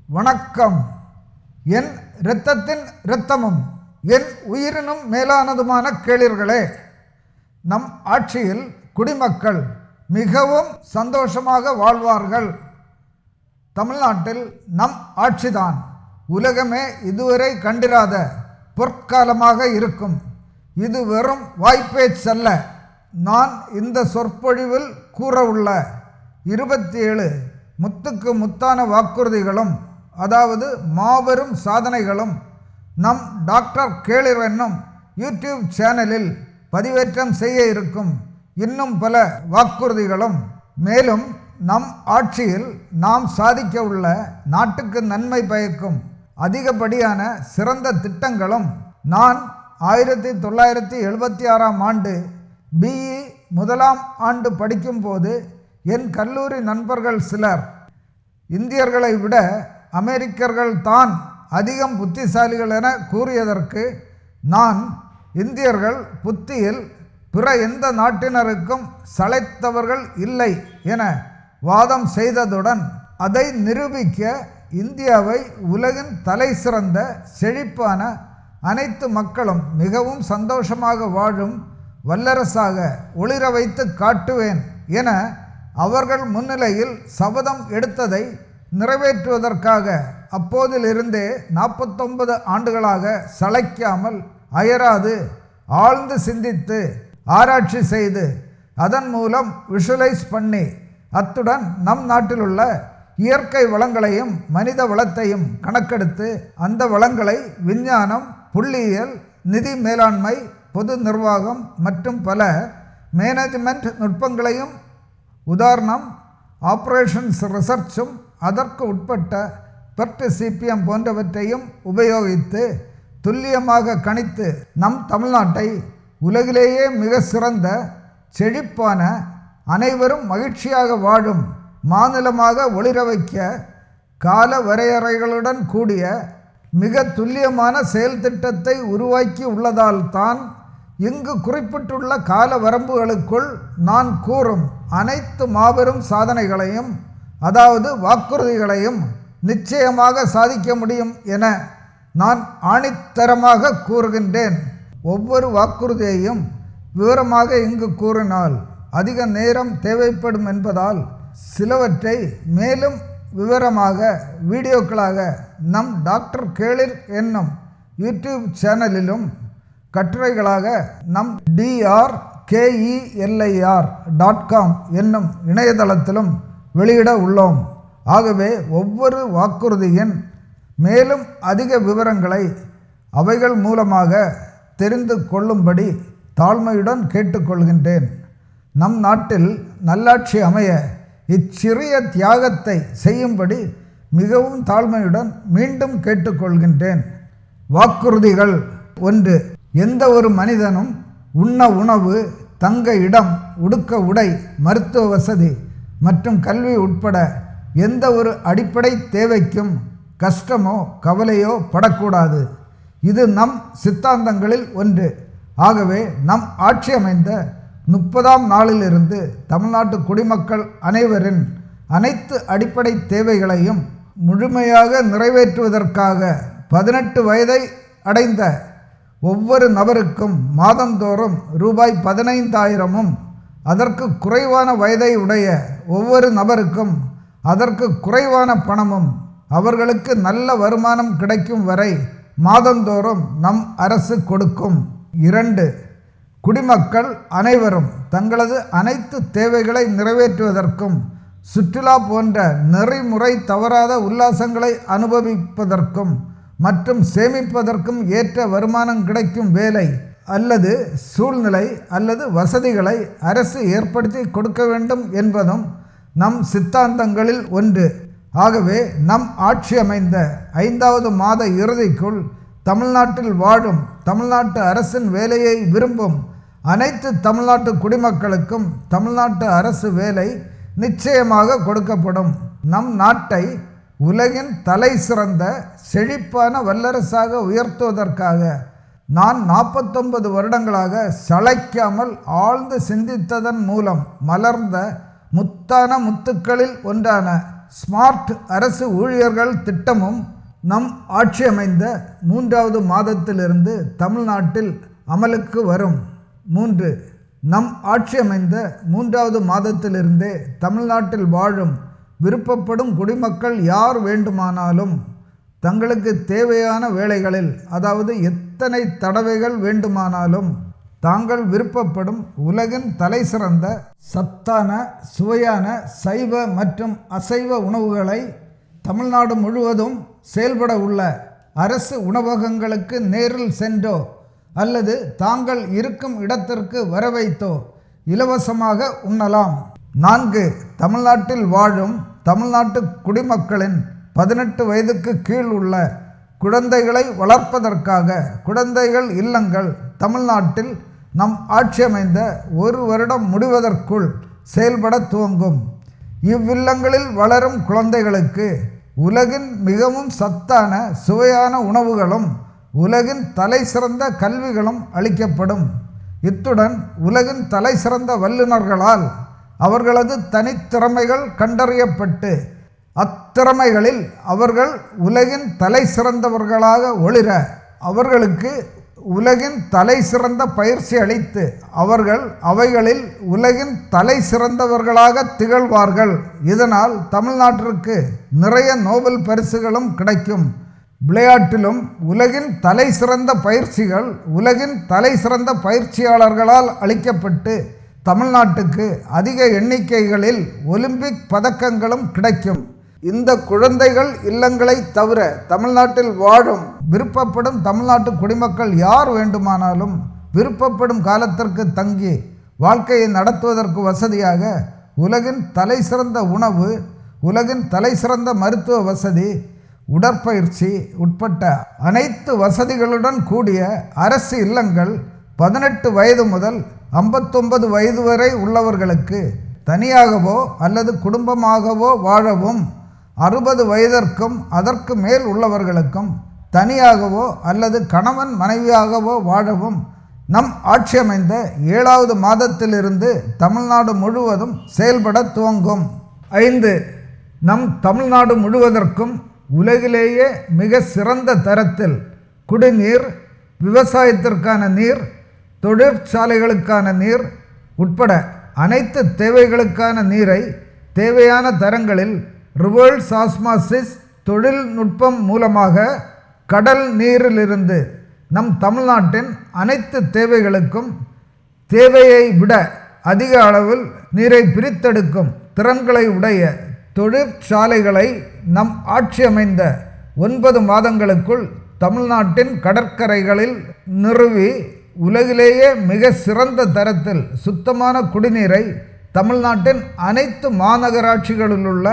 வணக்கம். என் இரத்தத்தின் இரத்தமும் என் உயிரினும் மேலானதுமான கேளீர்களே, நம் ஆட்சியில் குடிமக்கள் மிகவும் சந்தோஷமாக வாழ்வார்கள். தமிழ்நாட்டில் நம் ஆட்சிதான் உலகமே இதுவரை கண்டிராத பொற்காலமாக இருக்கும். இது வெறும் வாய்ப்பேச்சல்ல. நான் இந்த சொற்பொழிவில் கூறவுள்ள 27 முத்துக்கு முத்தான வாக்குறுதிகளும், அதாவது மாபெரும் சாதனைகளும் நம் டாக்டர் கேளீர் என்னும் யூடியூப் சேனலில் பதிவேற்றம் செய்ய இருக்கும் இன்னும் பல வாக்குறுதிகளும், மேலும் நம் ஆட்சியில் நாம் சாதிக்க உள்ள நாட்டுக்கு நன்மை பயக்கும் அதிகப்படியான சிறந்த திட்டங்களும், நான் 1976ஆம் ஆண்டு BE முதலாம் ஆண்டு படிக்கும்போது என் கல்லூரி நண்பர்கள் சிலர் இந்தியர்களை விட அமெரிக்கர்கள் தான் அதிகம் புத்திசாலிகள் என கூறியதற்கு நான் இந்தியர்கள் புத்தியில் பிற எந்த நாட்டினருக்கும் சளைத்தவர்கள் இல்லை என வாதம் செய்ததுடன், அதை நிரூபிக்க இந்தியாவை உலகின் தலை சிறந்த செழிப்பான அனைத்து மக்களும் மிகவும் சந்தோஷமாக வாழும் வல்லரசாக ஒளிர வைத்து காட்டுவேன் என அவர்கள் முன்னிலையில் சபதம் எடுத்ததை நிறைவேற்றுவதற்காக அப்போதிலிருந்தே 49 ஆண்டுகளாக சளைக்காமல் அயராது ஆழ்ந்து சிந்தித்து ஆராய்ச்சி செய்து அதன் மூலம் விஷுவலைஸ் பண்ணி, அத்துடன் நம் நாட்டில் உள்ள இயற்கை வளங்களையும் மனித வளத்தையும் கணக்கெடுத்து அந்த வளங்களை விஞ்ஞானம், புள்ளியியல், நிதி மேலாண்மை, பொது நிர்வாகம் மற்றும் பல மேனேஜ்மெண்ட் நுட்பங்களையும், உதாரணம் ஆப்ரேஷன்ஸ் ரிசர்ச்சும் அதற்கு உட்பட்ட பெர்ட் CPM போன்றவற்றையும் உபயோகித்து துல்லியமாக கணித்து நம் தமிழ்நாட்டை உலகிலேயே மிக சிறந்த செழிப்பான அனைவரும் மகிழ்ச்சியாக வாழும் மாநிலமாக ஒளிர வைக்க கால வரையறைகளுடன் கூடிய மிக துல்லியமான செயல் திட்டத்தை உருவாக்கி உள்ளதால் தான் இங்கு குறிப்பிட்டுள்ள கால வரம்புகளுக்குள் நான் கூறும் அனைத்து மாபெரும் சாதனைகளையும், அதாவது வாக்குறுதிகளையும் நிச்சயமாக சாதிக்க முடியும் என நான் ஆணித்தரமாக கூறுகின்றேன். ஒவ்வொரு வாக்குறுதியையும் விவரமாக இங்கு கூறினால் அதிக நேரம் தேவைப்படும் என்பதால் சிலவற்றை மேலும் விவரமாக வீடியோக்களாக நம் டாக்டர் கேளீர் என்னும் யூடியூப் சேனலிலும், கட்டுரைகளாக நம் drkelir.com என்னும் இணையதளத்திலும் வெளியிட உள்ளோம். ஆகவே ஒவ்வொரு வாக்குறுதியின் மேலும் அதிக விவரங்களை அவைகள் மூலமாக தெரிந்து கொள்ளும்படி தாழ்மையுடன் கேட்டுக்கொள்கின்றேன். நம் நாட்டில் நல்லாட்சி அமைய இச்சிறிய தியாகத்தை செய்யும்படி மிகவும் தாழ்மையுடன் மீண்டும் கேட்டுக்கொள்கின்றேன். வாக்குறுதிகள்: 1. எந்த ஒரு மனிதனும் உண்ண உணவு, தங்க இடம், உடுக்க உடை, மருத்துவ வசதி மற்றும் கல்வி உட்பட எந்த ஒரு அடிப்படை தேவைக்கும் கஷ்டமோ கவலையோ படக்கூடாது. இது நம் சித்தாந்தங்களில் ஒன்று. ஆகவே நம் ஆட்சி அமைந்த 30ஆம் நாளிலிருந்து தமிழ்நாட்டு குடிமக்கள் அனைவரின் அனைத்து அடிப்படை தேவைகளையும் முழுமையாக நிறைவேற்றுவதற்காக 18 வயதை அடைந்த ஒவ்வொரு நபருக்கும் மாதந்தோறும் ரூபாய் 15,000ம், அதற்கு குறைவான வயதை உடைய ஒவ்வொரு நபருக்கும் அதற்கு குறைவான பணமும் அவர்களுக்கு நல்ல வருமானம் கிடைக்கும் வரை மாதந்தோறும் நம் அரசு கொடுக்கும். 2. குடிமக்கள் அனைவரும் தங்களது அனைத்து தேவைகளை நிறைவேற்றுவதற்கும், சுற்றுலா போன்ற நெறிமுறை தவறாத உல்லாசங்களை அனுபவிப்பதற்கும் மற்றும் சேமிப்பதற்கும் ஏற்ற வருமானம் கிடைக்கும் வேலை அல்லது சூழ்நிலை அல்லது வசதிகளை அரசு ஏற்படுத்தி கொடுக்க வேண்டும் என்பதும் நம் சித்தாந்தங்களில் ஒன்று. ஆகவே நம் ஆட்சி அமைந்த 5வது மாத இறுதிக்குள் தமிழ்நாட்டில் வாழும் தமிழ்நாட்டு அரசின் வேலையை விரும்பும் அனைத்து தமிழ்நாட்டு குடிமக்களுக்கும் தமிழ்நாட்டு அரசு வேலை நிச்சயமாக கொடுக்கப்படும். நம் நாட்டை உலகின் தலை சிறந்த செழிப்பான வல்லரசாக உயர்த்துவதற்காக நான் 49 வருடங்களாக சளைக்காமல் ஆழ்ந்து சிந்தித்ததன் மூலம் மலர்ந்த முத்தான முத்துக்களில் ஒன்றான ஸ்மார்ட் அரசு ஊழியர்கள் திட்டமும் நம் ஆட்சி அமைந்த 3வது மாதத்திலிருந்து தமிழ்நாட்டில் அமலுக்கு வரும். 3. நம் ஆட்சி அமைந்த 3வது மாதத்திலிருந்தே தமிழ்நாட்டில் வாழும் விருப்பப்படும் குடிமக்கள் யார் வேண்டுமானாலும் தங்களுக்கு தேவையான வேளைகளில், அதாவது எத்தனை தடவைகள் வேண்டுமானாலும், தாங்கள் விருப்பப்படும் உலகின் தலைசிறந்த சத்தான சுவையான சைவ மற்றும் அசைவ உணவுகளை தமிழ்நாடு முழுவதும் செயல்பட உள்ள அரசு உணவகங்களுக்கு நேரில் சென்றோ அல்லது தாங்கள் இருக்கும் இடத்திற்கு வர வைத்தோ இலவசமாக உண்ணலாம். 4. தமிழ்நாட்டில் வாழும் தமிழ்நாட்டு குடிமக்களின் 18 வயதுக்கு கீழ் உள்ள குழந்தைகளை வளர்ப்பதற்காக குழந்தைகள் இல்லங்கள் தமிழ்நாட்டில் நம் ஆட்சி அமைந்த 1 வருடம் முடிவதற்குள் செயல்பட துவங்கும். இவ்வில்லங்களில் வளரும் குழந்தைகளுக்கு உலகின் மிகவும் சத்தான சுவையான உணவுகளும் உலகின் தலைசிறந்த கல்விகளும் அளிக்கப்படும். இத்துடன் உலகின் தலைசிறந்த வல்லுநர்களால் அவர்களது தனித்திறமைகள் கண்டறியப்பட்டு அத்திறமைகளில் அவர்கள் உலகின் தலைசிறந்தவர்களாக ஒளிர அவர்களுக்கு உலகின் தலைசிறந்த பயிற்சி அளித்து அவர்கள் அவைகளில் உலகின் தலைசிறந்தவர்களாக திகழ்வார்கள். இதனால் தமிழ்நாட்டிற்கு நிறைய நோபல் பரிசுகளும் கிடைக்கும். விளையாட்டிலும் உலகின் தலைசிறந்த பயிற்சிகள் உலகின் தலைசிறந்த பயிற்சியாளர்களால் அளிக்கப்பட்டு தமிழ்நாட்டுக்கு அதிக எண்ணிக்கைகளில் ஒலிம்பிக் பதக்கங்களும் கிடைக்கும். இந்த குழந்தைகள் இல்லங்களை தவிர தமிழ்நாட்டில் வாழும் விருப்பப்படும் தமிழ்நாட்டு குடிமக்கள் யார் வேண்டுமானாலும் விருப்பப்படும் காலத்திற்கு தங்கி வாழ்க்கையை நடத்துவதற்கு வசதியாக உலகின் தலைசிறந்த உணவு, உலகின் தலைசிறந்த மருத்துவ வசதி, உடற்பயிற்சி உட்பட்ட அனைத்து வசதிகளுடன் கூடிய அரசு இல்லங்கள் 18 வயது முதல் 59 வயது வரை உள்ளவர்களுக்கு தனியாகவோ அல்லது குடும்பமாகவோ வாழவும், 60 வயதிற்கும் அதற்கு மேல் உள்ளவர்களுக்கும் தனியாகவோ அல்லது கணவன் மனைவியாகவோ வாழவும் நம் ஆட்சி அமைந்த 7வது மாதத்திலிருந்து தமிழ்நாடு முழுவதும் செயல்பட துவங்கும். 5. நம் தமிழ்நாடு முழுவதற்கும் உலகிலேயே மிக சிறந்த தரத்தில் குடிநீர், விவசாயத்திற்கான நீர், தொழிற்சாலைகளுக்கான நீர் உட்பட அனைத்து தேவைகளுக்கான நீரை தேவையான தரங்களில் ரிவர்ஸ் ஆஸ்மாசிஸ் தொழில்நுட்பம் மூலமாக கடல் நீரிலிருந்து நம் தமிழ்நாட்டின் அனைத்து தேவைகளுக்கும் தேவையை விட அதிக அளவில் நீரை பிரித்தெடுக்கும் திறன்களை உடைய தொழிற்சாலைகளை நம் ஆட்சி அமைந்த 9 மாதங்களுக்குள் தமிழ்நாட்டின் கடற்கரைகளில் நிறுவி உலகிலேயே மிக சிறந்த தரத்தில் சுத்தமான குடிநீரை தமிழ்நாட்டின் அனைத்து மாநகராட்சிகளிலுள்ள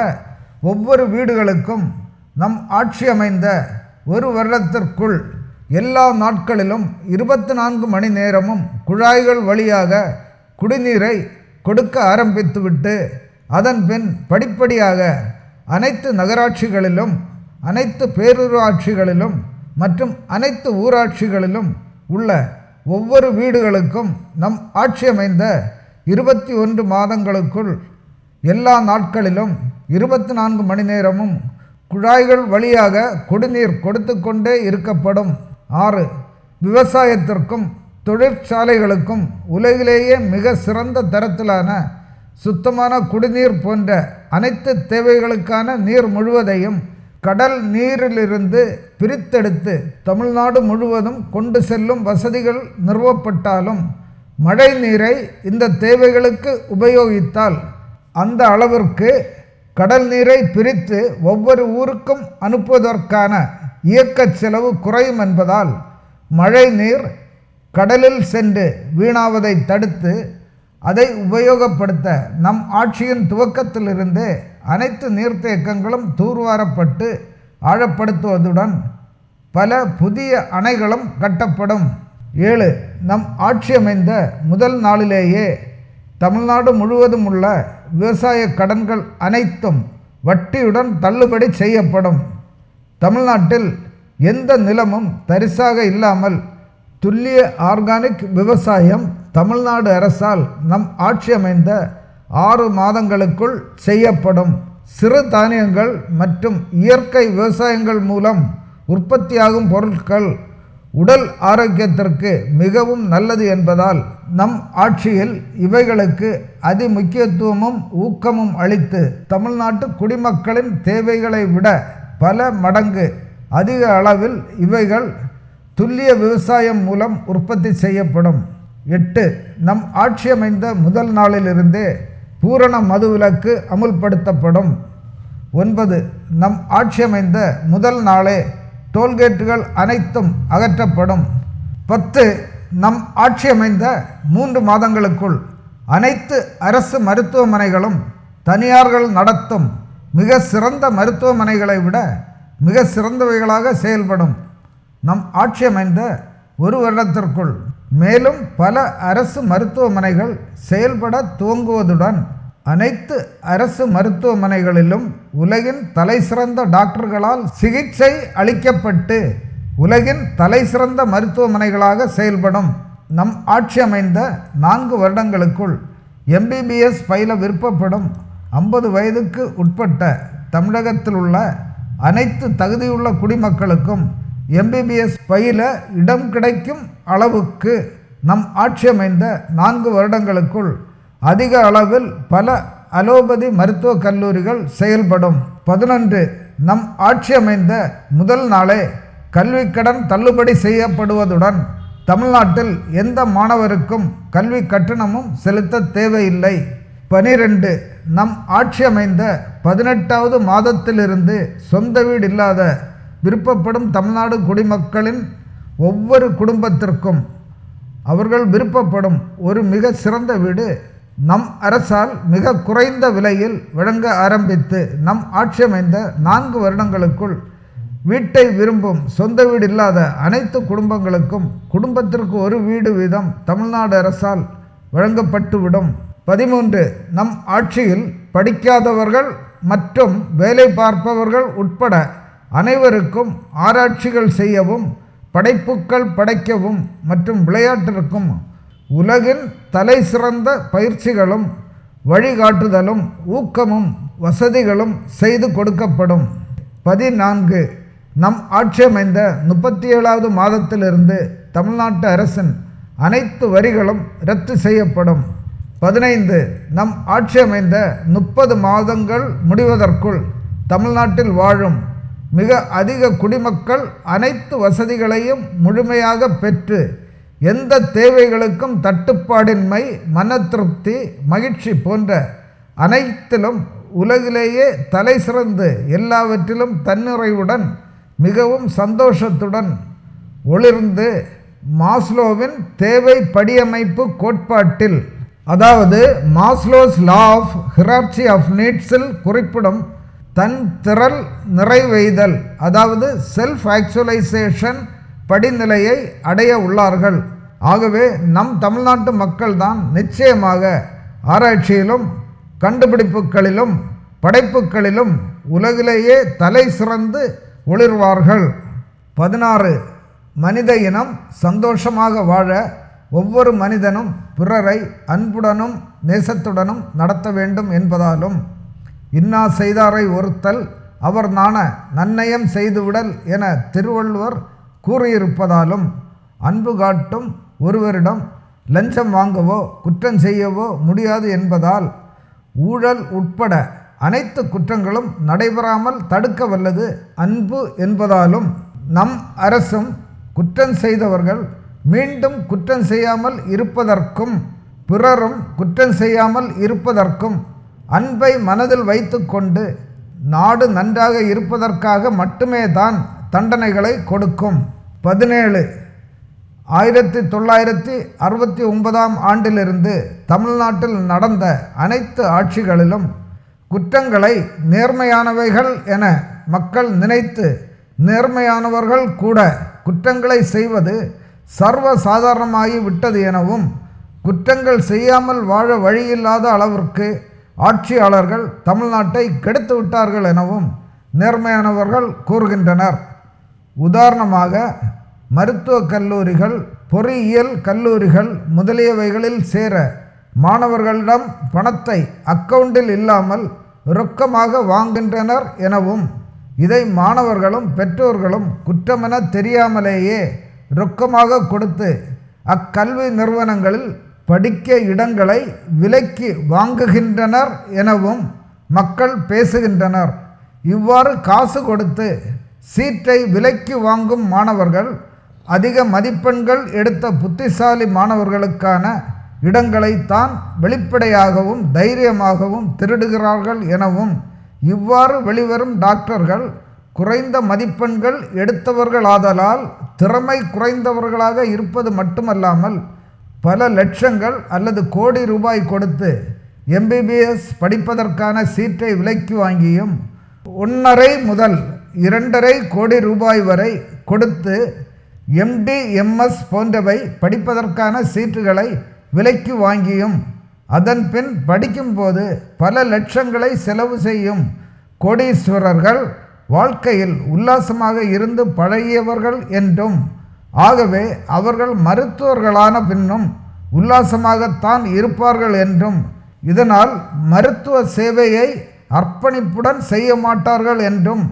ஒவ்வொரு வீடுகளுக்கும் நம் ஆட்சி அமைந்த 1 வருடத்திற்குள் எல்லா நாட்களிலும் 24 மணி நேரமும் குழாய்கள் வழியாக குடிநீரை கொடுக்க ஆரம்பித்துவிட்டு அதன் பின் படிப்படியாக அனைத்து நகராட்சிகளிலும், அனைத்து பேரூராட்சிகளிலும் மற்றும் அனைத்து ஊராட்சிகளிலும் உள்ள ஒவ்வொரு வீடுகளுக்கும் நம் ஆட்சி அமைந்த 21 மாதங்களுக்குள் எல்லா நாட்களிலும் 24 மணி நேரமும் குழாய்கள் வழியாக குடிநீர் கொடுத்து கொண்டே இருக்கப்படும். 6. விவசாயத்திற்கும் தொழிற்சாலைகளுக்கும் உலகிலேயே மிக சிறந்த தரத்திலான சுத்தமான குடிநீர் போன்ற அனைத்து தேவைகளுக்கான நீர் முழுவதையும் கடல் நீரிலிருந்து பிரித்தெடுத்து தமிழ்நாடு முழுவதும் கொண்டு செல்லும் வசதிகள் நிறுவப்பட்டாலும் மழை நீரை இந்த தேவைகளுக்கு உபயோகித்தால் அந்த அளவிற்கு கடல் நீரை பிரித்து ஒவ்வொரு ஊருக்கும் அனுப்புவதற்கான இயக்க செலவு குறையும் என்பதால் மழை நீர் கடலில் சென்று வீணாவதை தடுத்து அதை உபயோகப்படுத்த நம் ஆட்சியின் துவக்கத்திலிருந்தே அனைத்து நீர்த்தேக்கங்களும் தூர்வாரப்பட்டு ஆழப்படுத்துவதுடன் பல புதிய அணைகளும் கட்டப்படும். 7. நம் ஆட்சி அமைந்த முதல் நாளிலேயே தமிழ்நாடு முழுவதும் உள்ள விவசாய கடன்கள் அனைத்தும் வட்டியுடன் தள்ளுபடி செய்யப்படும். தமிழ்நாட்டில் எந்த நிலமும் தரிசாக இல்லாமல் துல்லிய ஆர்கானிக் விவசாயம் தமிழ்நாடு அரசால் நம் ஆட்சி அமைந்த 6 மாதங்களுக்குள் செய்யப்படும். சிறு தானியங்கள் மற்றும் இயற்கை விவசாயங்கள் மூலம் உற்பத்தியாகும் பொருட்கள் உடல் ஆரோக்கியத்திற்கு மிகவும் நல்லது என்பதால் நம் ஆட்சியில் இவைகளுக்கு அதிமுக்கியத்துவமும் ஊக்கமும் அளித்து தமிழ்நாட்டு குடிமக்களின் தேவைகளை விட பல மடங்கு அதிக அளவில் இவைகள் துல்லிய விவசாயம் மூலம் உற்பத்தி செய்யப்படும். 8. நம் ஆட்சி அமைந்த முதல் நாளிலிருந்தே பூரண மதுவிலக்கு அமுல்படுத்தப்படும். 9. நம் ஆட்சி அமைந்த முதல் நாளே டோல்கேட்டுகள் அனைத்தும் அகற்றப்படும். 10. நம் ஆட்சி அமைந்த 3 மாதங்களுக்குள் அனைத்து அரசு மருத்துவமனைகளும் தனியார்கள் நடத்தும் மிக சிறந்த மருத்துவமனைகளை விட மிக சிறந்தவைகளாக செயல்படும். நம் ஆட்சி அமைந்த 1 வருடத்திற்குள் மேலும் பல அரசு மருத்துவமனைகள் செயல்பட துவங்குவதுடன் அனைத்து அரசு மருத்துவமனைகளிலும் உலகின் தலைசிறந்த டாக்டர்களால் சிகிச்சை அளிக்கப்பட்டு உலகின் தலைசிறந்த மருத்துவமனைகளாக செயல்படும். நம் ஆட்சி அமைந்த 4 வருடங்களுக்குள் MBBS பயில விருப்பப்படும் 50 வயதுக்கு உட்பட்ட தமிழகத்தில் உள்ள அனைத்து தகுதியுள்ள குடிமக்களுக்கும் MBBS பயில இடம் கிடைக்கும் அளவுக்கு நம் ஆட்சி அமைந்த 4 வருடங்களுக்குள் அதிக அளவில் பல அலோபதி மருத்துவக் கல்லூரிகள் செயல்படும். 11. நம் ஆட்சி அமைந்த முதல் நாளே கல்விக்கடன் தள்ளுபடி செய்யப்படுவதுடன் தமிழ்நாட்டில் எந்த மாணவருக்கும் கல்வி கட்டணமும் செலுத்த தேவையில்லை. 12. நம் ஆட்சி அமைந்த 18வது மாதத்திலிருந்து சொந்த வீடு இல்லாத விருப்பப்படும் தமிழ்நாடு குடிமக்களின் ஒவ்வொரு குடும்பத்திற்கும் அவர்கள் விருப்பப்படும் ஒரு மிக சிறந்த வீடு நம் அரசால் மிக குறைந்த விலையில் வழங்க ஆரம்பித்து நம் ஆட்சி அமைந்த 4 வருடங்களுக்குள் வீட்டை விரும்பும் சொந்த வீடு இல்லாத அனைத்து குடும்பங்களுக்கும் குடும்பத்திற்கு ஒரு வீடு வீதம் தமிழ்நாடு அரசால் வழங்கப்பட்டுவிடும். 13. நம் ஆட்சியில் படிக்காதவர்கள் மற்றும் வேலை பார்ப்பவர்கள் உட்பட அனைவருக்கும் ஆராய்ச்சிகள் செய்யவும் படைப்புக்கள் படைக்கவும் மற்றும் விளையாட்டிற்கும் உலகின் தலை சிறந்த பயிற்சிகளும் வழிகாட்டுதலும் ஊக்கமும் வசதிகளும் செய்து கொடுக்கப்படும். 14. நம் ஆட்சி அமைந்த 37வது மாதத்திலிருந்து தமிழ்நாட்டு அரசின் அனைத்து வரிகளும் ரத்து செய்யப்படும். 15. நம் ஆட்சி அமைந்த 30 மாதங்கள் முடிவதற்குள் தமிழ்நாட்டில் வாழும் மிக அதிக குடிமக்கள் அனைத்து வசதிகளையும் முழுமையாக பெற்று எந்த தேவைகளுக்கும் தட்டுப்பாடின்மை, மன திருப்தி, மகிழ்ச்சி போன்ற அனைத்திலும் உலகிலேயே தலை சிறந்து எல்லாவற்றிலும் தன்னிறைவுடன் மிகவும் சந்தோஷத்துடன் ஒளிர்ந்து மாஸ்லோவின் தேவை படியமைப்பு கோட்பாட்டில், அதாவது மாஸ்லோஸ் லா ஆஃப் ஹியரார்ச்சி ஆஃப் நீட்ஸில் குறிப்பிடும் தன் திறல் நிறைவெய்தல், அதாவது செல்ஃப் ஆக்சுவலைசேஷன் படிநிலையை அடைய உள்ளார்கள். ஆகவே நம் தமிழ்நாட்டு மக்கள்தான் நிச்சயமாக ஆராய்ச்சியிலும் கண்டுபிடிப்புகளிலும் படைப்புகளிலும் உலகிலேயே தலை சிறந்து ஒளிர்வார்கள். 16. மனித இனம் சந்தோஷமாக வாழ ஒவ்வொரு மனிதனும் பிறரை அன்புடனும் நேசத்துடனும் நடத்த வேண்டும் என்பதாலும் இன்னா செய்தாரை ஒருத்தல் அவர் நாண நன்னயம் செய்துவிடல் என திருவள்ளுவர் கூறியிருப்பதாலும் அன்பு காட்டும் ஒருவரிடம் லஞ்சம் வாங்கவோ குற்றம் செய்யவோ முடியாது என்பதால் ஊழல் உட்பட அனைத்து குற்றங்களும் நடைபெறாமல் தடுக்க வல்லது அன்பு என்பதாலும் நம் அரசும் குற்றம் செய்தவர்கள் மீண்டும் குற்றம் செய்யாமல் இருப்பதற்கும் பிறரும் குற்றம் செய்யாமல் இருப்பதற்கும் அன்பை மனதில் வைத்து கொண்டு நாடு நன்றாக இருப்பதற்காக மட்டுமே தான் தண்டனைகளை கொடுக்கும். 17. 1969ஆம் ஆண்டிலிருந்து தமிழ்நாட்டில் நடந்த அனைத்து ஆட்சிகளிலும் குற்றங்களை நேர்மையானவைகள் என மக்கள் நினைத்து நேர்மையானவர்கள் கூட குற்றங்களை செய்வது சர்வசாதாரணமாகி விட்டது எனவும் குற்றங்கள் செய்யாமல் வாழ வழியில்லாத அளவிற்கு ஆட்சியாளர்கள் தமிழ்நாட்டை கெடுத்து விட்டார்கள் எனவும் நேர்மையானவர்கள் கூறுகின்றனர். உதாரணமாக மருத்துவக் கல்லூரிகள், பொறியியல் கல்லூரிகள் முதலியவைகளில் சேர மாணவர்களிடம் பணத்தை அக்கவுண்டில் இல்லாமல் ரொக்கமாக வாங்குகின்றனர் எனவும், இதை மாணவர்களும் பெற்றோர்களும் குற்றமென தெரியாமலேயே ரொக்கமாக கொடுத்து அக்கல்வி நிறுவனங்களில் படிக்க இடங்களை விலைக்கு வாங்குகின்றனர் எனவும் மக்கள் பேசுகின்றனர். இவ்வாறு காசு கொடுத்து சீட்டை விலைக்கு வாங்கும் மாணவர்கள் அதிக மதிப்பெண்கள் எடுத்த புத்திசாலி மாணவர்களுக்கான இடங்களைத்தான் வெளிப்படையாகவும் தைரியமாகவும் திருடுகிறார்கள் எனவும், இவ்வாறு வெளிவரும் டாக்டர்கள் குறைந்த மதிப்பெண்கள் எடுத்தவர்களாதலால் திறமை குறைந்தவர்களாக இருப்பது மட்டுமல்லாமல் பல லட்சங்கள் அல்லது கோடி ரூபாய் கொடுத்து எம்பிபிஎஸ் படிப்பதற்கான சீட்டை விலைக்கு வாங்கியும் 1.5 முதல் 2.5 கோடி ரூபாய் வரை கொடுத்து எம்டி எம்எஸ் போன்றவை படிப்பதற்கான சீட்டுகளை விலைக்கு வாங்கியும் அதன் பின் படிக்கும்போது பல லட்சங்களை செலவு செய்யும் கோடீஸ்வரர்கள் வாழ்க்கையில் உல்லாசமாக இருந்து பழகியவர்கள் என்றும், ஆகவே அவர்கள் மருத்துவர்களான பின்னும் உல்லாசமாகத்தான் இருப்பார்கள் என்றும், இதனால் மருத்துவ சேவையை அர்ப்பணிப்புடன் செய்ய மாட்டார்கள் என்றும்,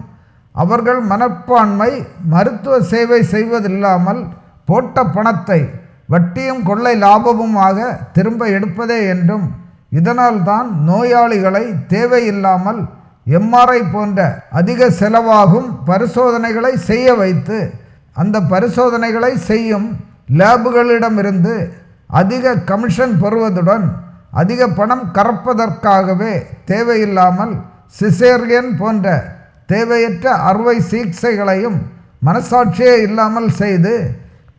அவர்கள் மனப்பான்மை மருத்துவ சேவை செய்வதில்லாமல் போட்ட பணத்தை வட்டியும் கொள்ளை லாபமுமாக திரும்ப எடுப்பதே என்றும், இதனால் தான் நோயாளிகளை தேவையில்லாமல் எம்ஆர்ஐ போன்ற அதிக செலவாகும் பரிசோதனைகளை செய்ய வைத்து அந்த பரிசோதனைகளை செய்யும் லேபுகளிடமிருந்து அதிக கமிஷன் பெறுவதுடன் அதிக பணம் கறப்பதற்காகவே தேவையில்லாமல் சிசேரியன் போன்ற தேவையற்ற அறுவை சிகிச்சைகளையும் மனசாட்சியே இல்லாமல் செய்து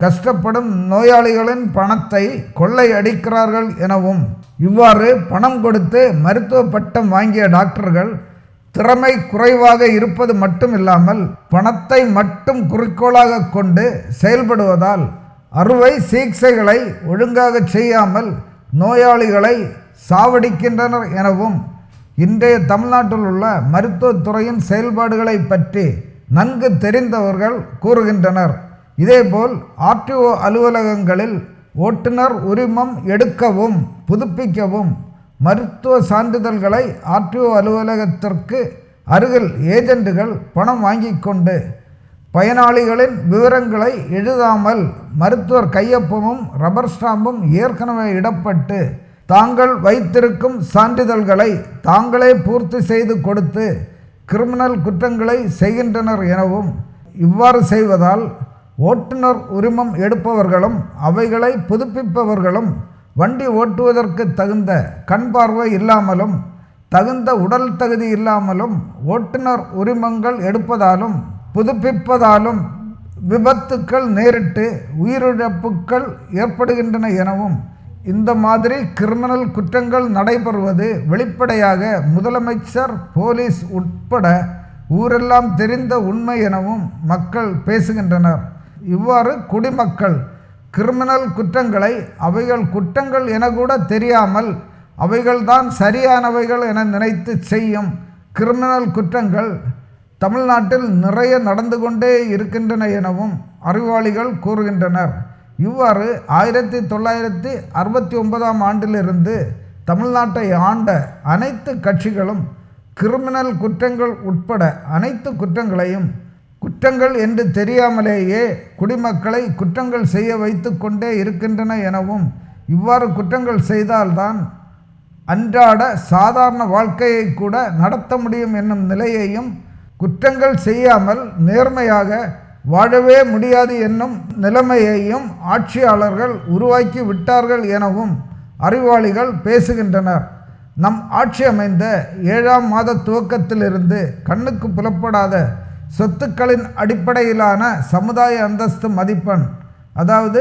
கஷ்டப்படும் நோயாளிகளின் பணத்தை கொள்ளை அடிக்கிறார்கள் எனவும், இவ்வாறு பணம் கொடுத்து மருத்துவ பட்டம் வாங்கிய டாக்டர்கள் திறமை குறைவாக இருப்பது மட்டுமில்லாமல் பணத்தை மட்டும் குறிக்கோளாக கொண்டு செயல்படுவதால் அறுவை சிகிச்சைகளை ஒழுங்காக செய்யாமல் நோயாளிகளை சாவடிக்கின்றனர் எனவும், இன்றைய தமிழ்நாட்டில் உள்ள மருத்துவத்துறையின் செயல்பாடுகளை பற்றி நன்கு தெரிந்தவர்கள் கூறுகின்றனர். இதேபோல் ஆர்டிஓ அலுவலகங்களில் ஓட்டுநர் உரிமம் எடுக்கவும் புதுப்பிக்கவும் மருத்துவ சான்றிதழ்களை ஆர்டிஓ அலுவலகத்திற்கு அருகில் ஏஜென்ட்டுகள் பணம் வாங்கி கொண்டு பயனாளிகளின் விவரங்களை எழுதாமல் மருத்துவர் கையொப்பமும் ரப்பர் ஸ்டாம்பும் ஏற்கனவே இடப்பட்டு தாங்கள் வைத்திருக்கும் சான்றிதழ்களை தாங்களே பூர்த்தி செய்து கொடுத்து கிரிமினல் குற்றங்களை செய்கின்றனர் எனவும், இவ்வாறு செய்வதால் ஓட்டுநர் உரிமம் எடுப்பவர்களும் அவைகளை புதுப்பிப்பவர்களும் வண்டி ஓட்டுவதற்கு தகுந்த கண் பார்வை இல்லாமலும் தகுந்த உடல் தகுதி இல்லாமலும் ஓட்டுநர் உரிமங்கள் எடுப்பதாலும் புதுப்பிப்பதாலும் விபத்துக்கள் நேரிட்டு உயிரிழப்புகள் ஏற்படுகின்றன எனவும், இந்த மாதிரி கிரிமினல் குற்றங்கள் நடைபெறுவது வெளிப்படையாக முதலமைச்சர் போலீஸ் உட்பட ஊரெல்லாம் தெரிந்த உண்மை எனவும் மக்கள் பேசுகின்றனர். இவ்வாறு குடிமக்கள் கிரிமினல் குற்றங்களை அவைகள் குற்றங்கள் என கூட தெரியாமல் அவைகள்தான் சரியானவைகள் என நினைத்து செய்யும் கிரிமினல் குற்றங்கள் தமிழ்நாட்டில் நிறைய நடந்து கொண்டே இருக்கின்றன எனவும் அறிவாளிகள் கூறுகின்றனர். இவ்வாறு 1969ஆம் ஆண்டிலிருந்து தமிழ்நாட்டை ஆண்ட அனைத்து கட்சிகளும் கிரிமினல் குற்றங்கள் உட்பட அனைத்து குற்றங்களையும் குற்றங்கள் என்று தெரியாமலேயே குடிமக்களை குற்றங்கள் செய்ய வைத்து கொண்டே இருக்கின்றன எனவும், இவ்வாறு குற்றங்கள் செய்தால்தான் அன்றாட சாதாரண வாழ்க்கையை கூட நடத்த முடியும் என்னும் நிலையையும், குற்றங்கள் செய்யாமல் நேர்மையாக வாழவே முடியாது என்னும் நிலைமையையும் ஆட்சியாளர்கள் உருவாக்கி விட்டார்கள் எனவும் அறிவாளிகள் பேசுகின்றனர். நம் ஆட்சி அமைந்த 7ஆம் மாத துவக்கத்திலிருந்து கண்ணுக்கு புலப்படாத சொத்துக்களின் அடிப்படையிலான சமுதாய அந்தஸ்து மதிப்பெண், அதாவது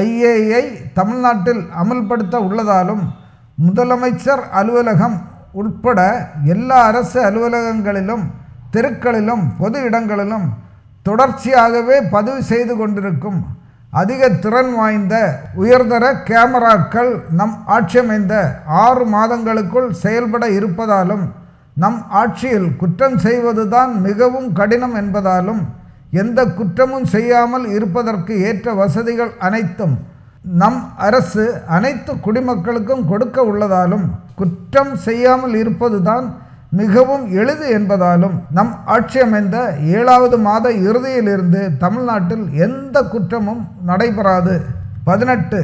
IAஐ தமிழ்நாட்டில் அமல்படுத்த உள்ளதாலும் முதலமைச்சர் அலுவலகம் உட்பட எல்லா அரசு அலுவலகங்களிலும் தெருக்களிலும் பொது இடங்களிலும் தொடர்ச்சியாகவே பதிவு செய்து கொண்டிருக்கும் அதிக திறன் வாய்ந்த உயர்தர கேமராக்கள் நம் ஆட்சி அமைந்த 6 மாதங்களுக்குள் செயல்பட இருப்பதாலும், நம் ஆட்சியில் குற்றம் செய்வதுதான் மிகவும் கடினம் என்பதாலும், எந்த குற்றமும் செய்யாமல் இருப்பதற்கு ஏற்ற வசதிகள் அனைத்தும் நம் அரசு அனைத்து குடிமக்களுக்கும் கொடுக்க உள்ளதாலும் குற்றம் செய்யாமல் இருப்பதுதான் மிகவும் எளிது என்பதாலும் நம் ஆட்சி அமைந்த 7வது மாத இறுதியிலிருந்து தமிழ்நாட்டில் எந்த குற்றமும் நடைபெறாது. 18.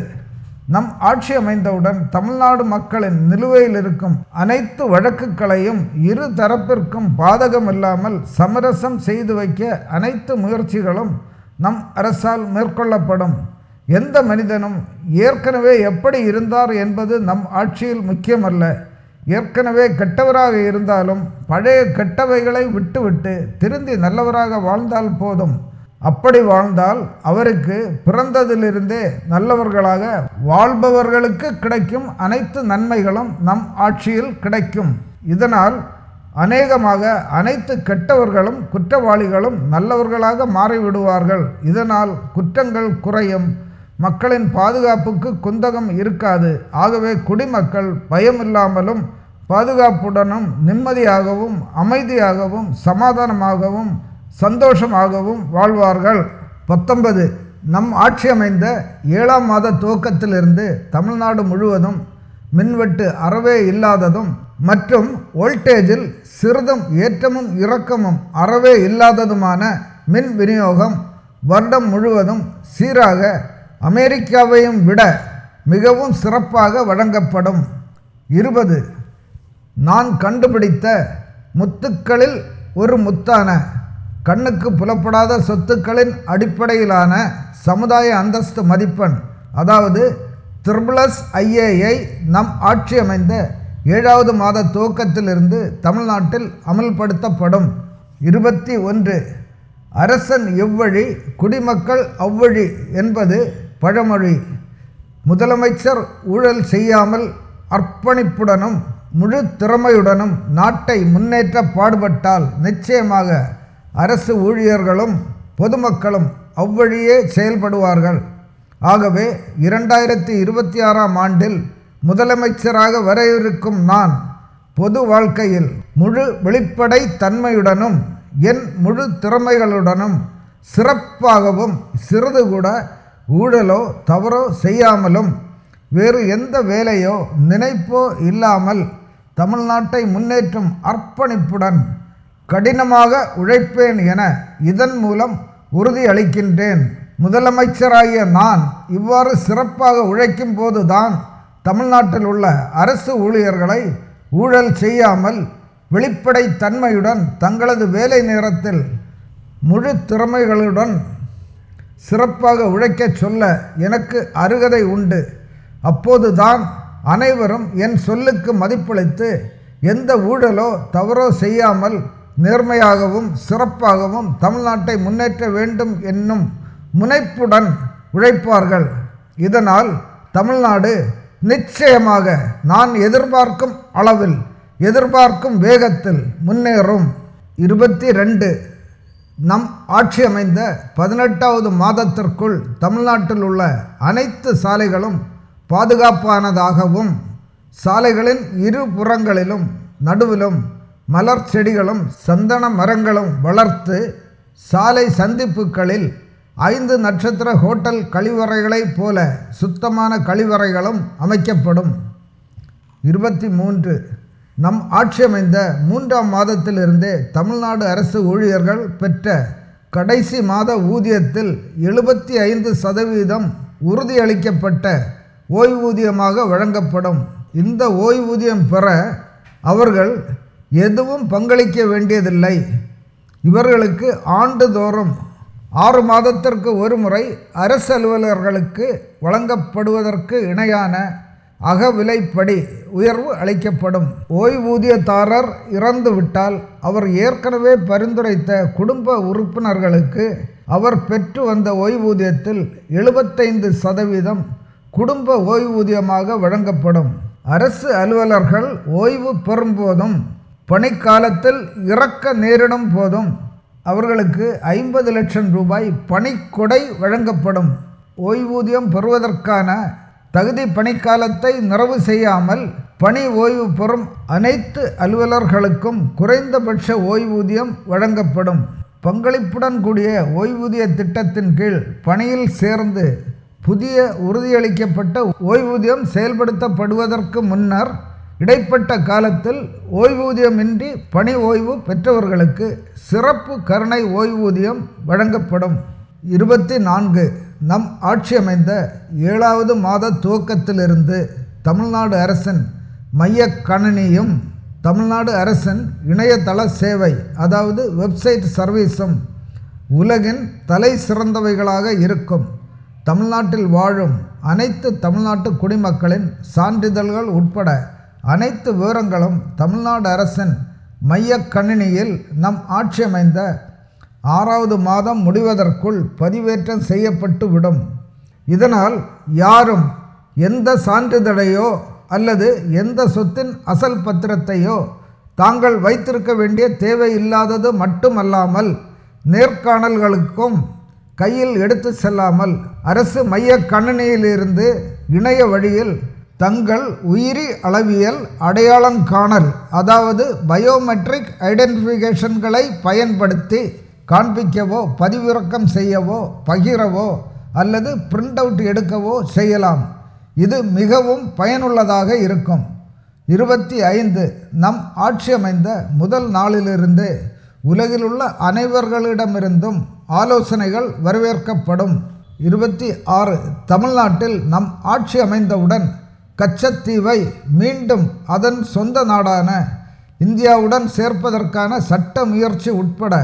நம் ஆட்சி அமைந்தவுடன் தமிழ்நாடு மக்களின் நிலுவையில் இருக்கும் அனைத்து வழக்குகளையும் இரு தரப்பிற்கும் பாதகமில்லாமல் சமரசம் செய்து வைக்க அனைத்து முயற்சிகளும் நம் அரசால் மேற்கொள்ளப்படும். எந்த மனிதனும் ஏற்கனவே எப்படி இருந்தார் என்பது நம் ஆட்சியில் முக்கியமல்ல. ஏற்கனவே கெட்டவராக இருந்தாலும் பழைய கெட்டவைகளை விட்டுவிட்டு திருந்தி நல்லவராக வாழ்ந்தால் போதும். அப்படி வாழ்ந்தால் அவருக்கு பிறந்ததிலிருந்தே நல்லவர்களாக வாழ்பவர்களுக்கு கிடைக்கும் அனைத்து நன்மைகளும் நம் ஆட்சியில் கிடைக்கும். இதனால் அநேகமாக அனைத்து கெட்டவர்களும் குற்றவாளிகளும் நல்லவர்களாக மாறிவிடுவார்கள். இதனால் குற்றங்கள் குறையும், மக்களின் பாதுகாப்புக்கு குந்தகம் இருக்காது. ஆகவே குடிமக்கள் பயமில்லாமலும் பாதுகாப்புடனும் நிம்மதியாகவும் அமைதியாகவும் சமாதானமாகவும் சந்தோஷமாகவும் வாழ்வார்கள். 19. நம் ஆட்சி அமைந்த 7ஆம் மாத துவக்கத்திலிருந்து தமிழ்நாடு முழுவதும் மின்வெட்டு அறவே இல்லாததும் மற்றும் வோல்டேஜில் சிறிதும் ஏற்றமும் இறக்கமும் அறவே இல்லாததுமான மின் விநியோகம் வருடம் முழுவதும் சீராக அமெரிக்காவையும் விட மிகவும் சிறப்பாக வழங்கப்படும். 20. நான் கண்டுபிடித்த முத்துக்களில் ஒரு முத்தான கண்ணுக்கு புலப்படாத சொத்துக்களின் அடிப்படையிலான சமுதாய அந்தஸ்து மதிப்பெண், அதாவது IIIஐ நம் ஆட்சி அமைந்த 7வது மாத துவக்கத்திலிருந்து தமிழ்நாட்டில் அமல்படுத்தப்படும். 21. அரசன் எவ்வழி குடிமக்கள் அவ்வழி என்பது பழமொழி. முதலமைச்சர் ஊழல் செய்யாமல் அர்ப்பணிப்புடனும் முழு திறமையுடனும் நாட்டை முன்னேற்ற பாடுபட்டால் நிச்சயமாக அரசு ஊழியர்களும் பொதுமக்களும் அவ்வழியே செயல்படுவார்கள். ஆகவே 2026ஆம் ஆண்டில் முதலமைச்சராக வர இருக்கும் நான் பொது வாழ்க்கையில் முழு வெளிப்படை தன்மையுடனும் என் முழு திறமைகளுடனும் சிறப்பாகவும் சிறிது கூட ஊழலோ தவறோ செய்யாமலும் வேறு எந்த வேலையோ நினைப்போ இல்லாமல் தமிழ்நாட்டை முன்னேற்றும் அர்ப்பணிப்புடன் கடினமாக உழைப்பேன் என இதன் மூலம் உறுதி அளிக்கின்றேன். முதலமைச்சராகிய நான் இவ்வாறு சிறப்பாக உழைக்கும் போதுதான் தமிழ்நாட்டில் உள்ள அரசு ஊழியர்களை ஊழல் செய்யாமல் வெளிப்படை தன்மையுடன் தங்களது வேலை நேரத்தில் முழு திறமைகளுடன் சிறப்பாக உழைக்கச் சொல்ல எனக்கு அருகதை உண்டு. அப்போதுதான் அனைவரும் என் சொல்லுக்கு மதிப்பளித்து எந்த ஊழலோ தவறோ செய்யாமல் நேர்மையாகவும் சிறப்பாகவும் தமிழ்நாட்டை முன்னேற்ற வேண்டும் என்னும் முனைப்புடன் உழைப்பார்கள். இதனால் தமிழ்நாடு நிச்சயமாக நான் எதிர்பார்க்கும் அளவில் எதிர்பார்க்கும் வேகத்தில் முன்னேறும். 22. நம் ஆட்சி அமைந்த 18வது மாதத்திற்குள் தமிழ்நாட்டில் உள்ள அனைத்து சாலைகளும் பாதுகாப்பானதாகவும் சாலைகளின் இரு புறங்களிலும் நடுவிலும் மலர் செடிகளும் சந்தன மரங்களும் வளர்த்து சாலை சந்திப்புகளில் 5 நட்சத்திர ஹோட்டல் கழிவறைகளைப் போல சுத்தமான கழிவறைகளும் அமைக்கப்படும். 23. நம் ஆட்சி அமைந்த 3ஆம் மாதத்திலிருந்தே தமிழ்நாடு அரசு ஊழியர்கள் பெற்ற கடைசி மாத ஊதியத்தில் 75% உறுதியளிக்கப்பட்ட ஓய்வூதியமாக வழங்கப்படும். இந்த ஓய்வூதியம் பெற அவர்கள் எதுவும் பங்களிக்க வேண்டியதில்லை. இவர்களுக்கு ஆண்டுதோறும் 6 மாதத்திற்கு ஒரு முறை அரசு அலுவலர்களுக்கு வழங்கப்படுவதற்கு இணையான அகவிலைப்படி உயர்வு அளிக்கப்படும். ஓய்வூதியதாரர் இறந்துவிட்டால் அவர் ஏற்கனவே பரிந்துரைத்த குடும்ப உறுப்பினர்களுக்கு அவர் பெற்று வந்த ஓய்வூதியத்தில் 75% குடும்ப ஓய்வூதியமாக வழங்கப்படும். அரசு அலுவலர்கள் ஓய்வு பெறும்போதும் பணிக்காலத்தில் இறக்க நேரிடும் போதும் அவர்களுக்கு 50 லட்சம் ரூபாய் பணிக்கொடை வழங்கப்படும். ஓய்வூதியம் பெறுவதற்கான தகுதி பணிக்காலத்தை நிறைவு செய்யாமல் பணி ஓய்வு பெறும் அனைத்து அலுவலர்களுக்கும் குறைந்தபட்ச ஓய்வூதியம் வழங்கப்படும். பங்களிப்புடன் கூடிய ஓய்வூதிய திட்டத்தின் கீழ் பணியில் சேர்ந்து புதிய உறுதியளிக்கப்பட்ட ஓய்வூதியம் செயல்படுத்தப்படுவதற்கு முன்னர் இடைப்பட்ட காலத்தில் ஓய்வூதியமின்றி பணி ஓய்வு பெற்றவர்களுக்கு சிறப்பு கருணை ஓய்வூதியம் வழங்கப்படும். 24 நம் ஆட்சி அமைந்த 7வது மாத துவக்கத்திலிருந்து தமிழ்நாடு அரசின் மைய கணினியும் தமிழ்நாடு அரசின் இணையதள சேவை அதாவது வெப்சைட் சர்வீஸும் உலகின் தலை சிறந்தவைகளாக இருக்கும். தமிழ்நாட்டில் வாழும் அனைத்து தமிழ்நாட்டு குடிமக்களின் சான்றிதழ்கள் உட்பட அனைத்து விவரங்களும் தமிழ்நாடு அரசின் மைய கணினியில் நம் ஆட்சி அமைந்த 6வது மாதம் முடிவதற்குள் பதிவேற்றம் செய்யப்பட்டு விடும். இதனால் யாரும் எந்த சான்றிதழையோ அல்லது எந்த சொத்தின் அசல் பத்திரத்தையோ தாங்கள் வைத்திருக்க வேண்டிய தேவையில்லாதது மட்டுமல்லாமல் நேர்காணல்களுக்கும் கையில் எடுத்து செல்லாமல் அரசு மைய கணினியிலிருந்து இணைய வழியில் தங்கள் உயிரி அளவியல் அடையாளங்காணல் அதாவது பயோமெட்ரிக் ஐடென்டிஃபிகேஷன்களை பயன்படுத்தி காண்பிக்கவோ பதிவிறக்கம் செய்யவோ பகிரவோ அல்லது பிரிண்ட் அவுட் எடுக்கவோ செய்யலாம். இது மிகவும் பயனுள்ளதாக இருக்கும். 25 நம் ஆட்சி அமைந்த முதல் நாளிலிருந்து உலகிலுள்ள அனைவர்களிடமிருந்தும் ஆலோசனைகள் வரவேற்கப்படும். 26 தமிழ்நாட்டில் நம் ஆட்சி அமைந்தவுடன் கச்சத்தீவை மீண்டும் அதன் சொந்த நாடான இந்தியாவுடன் சேர்ப்பதற்கான சட்ட முயற்சி உட்பட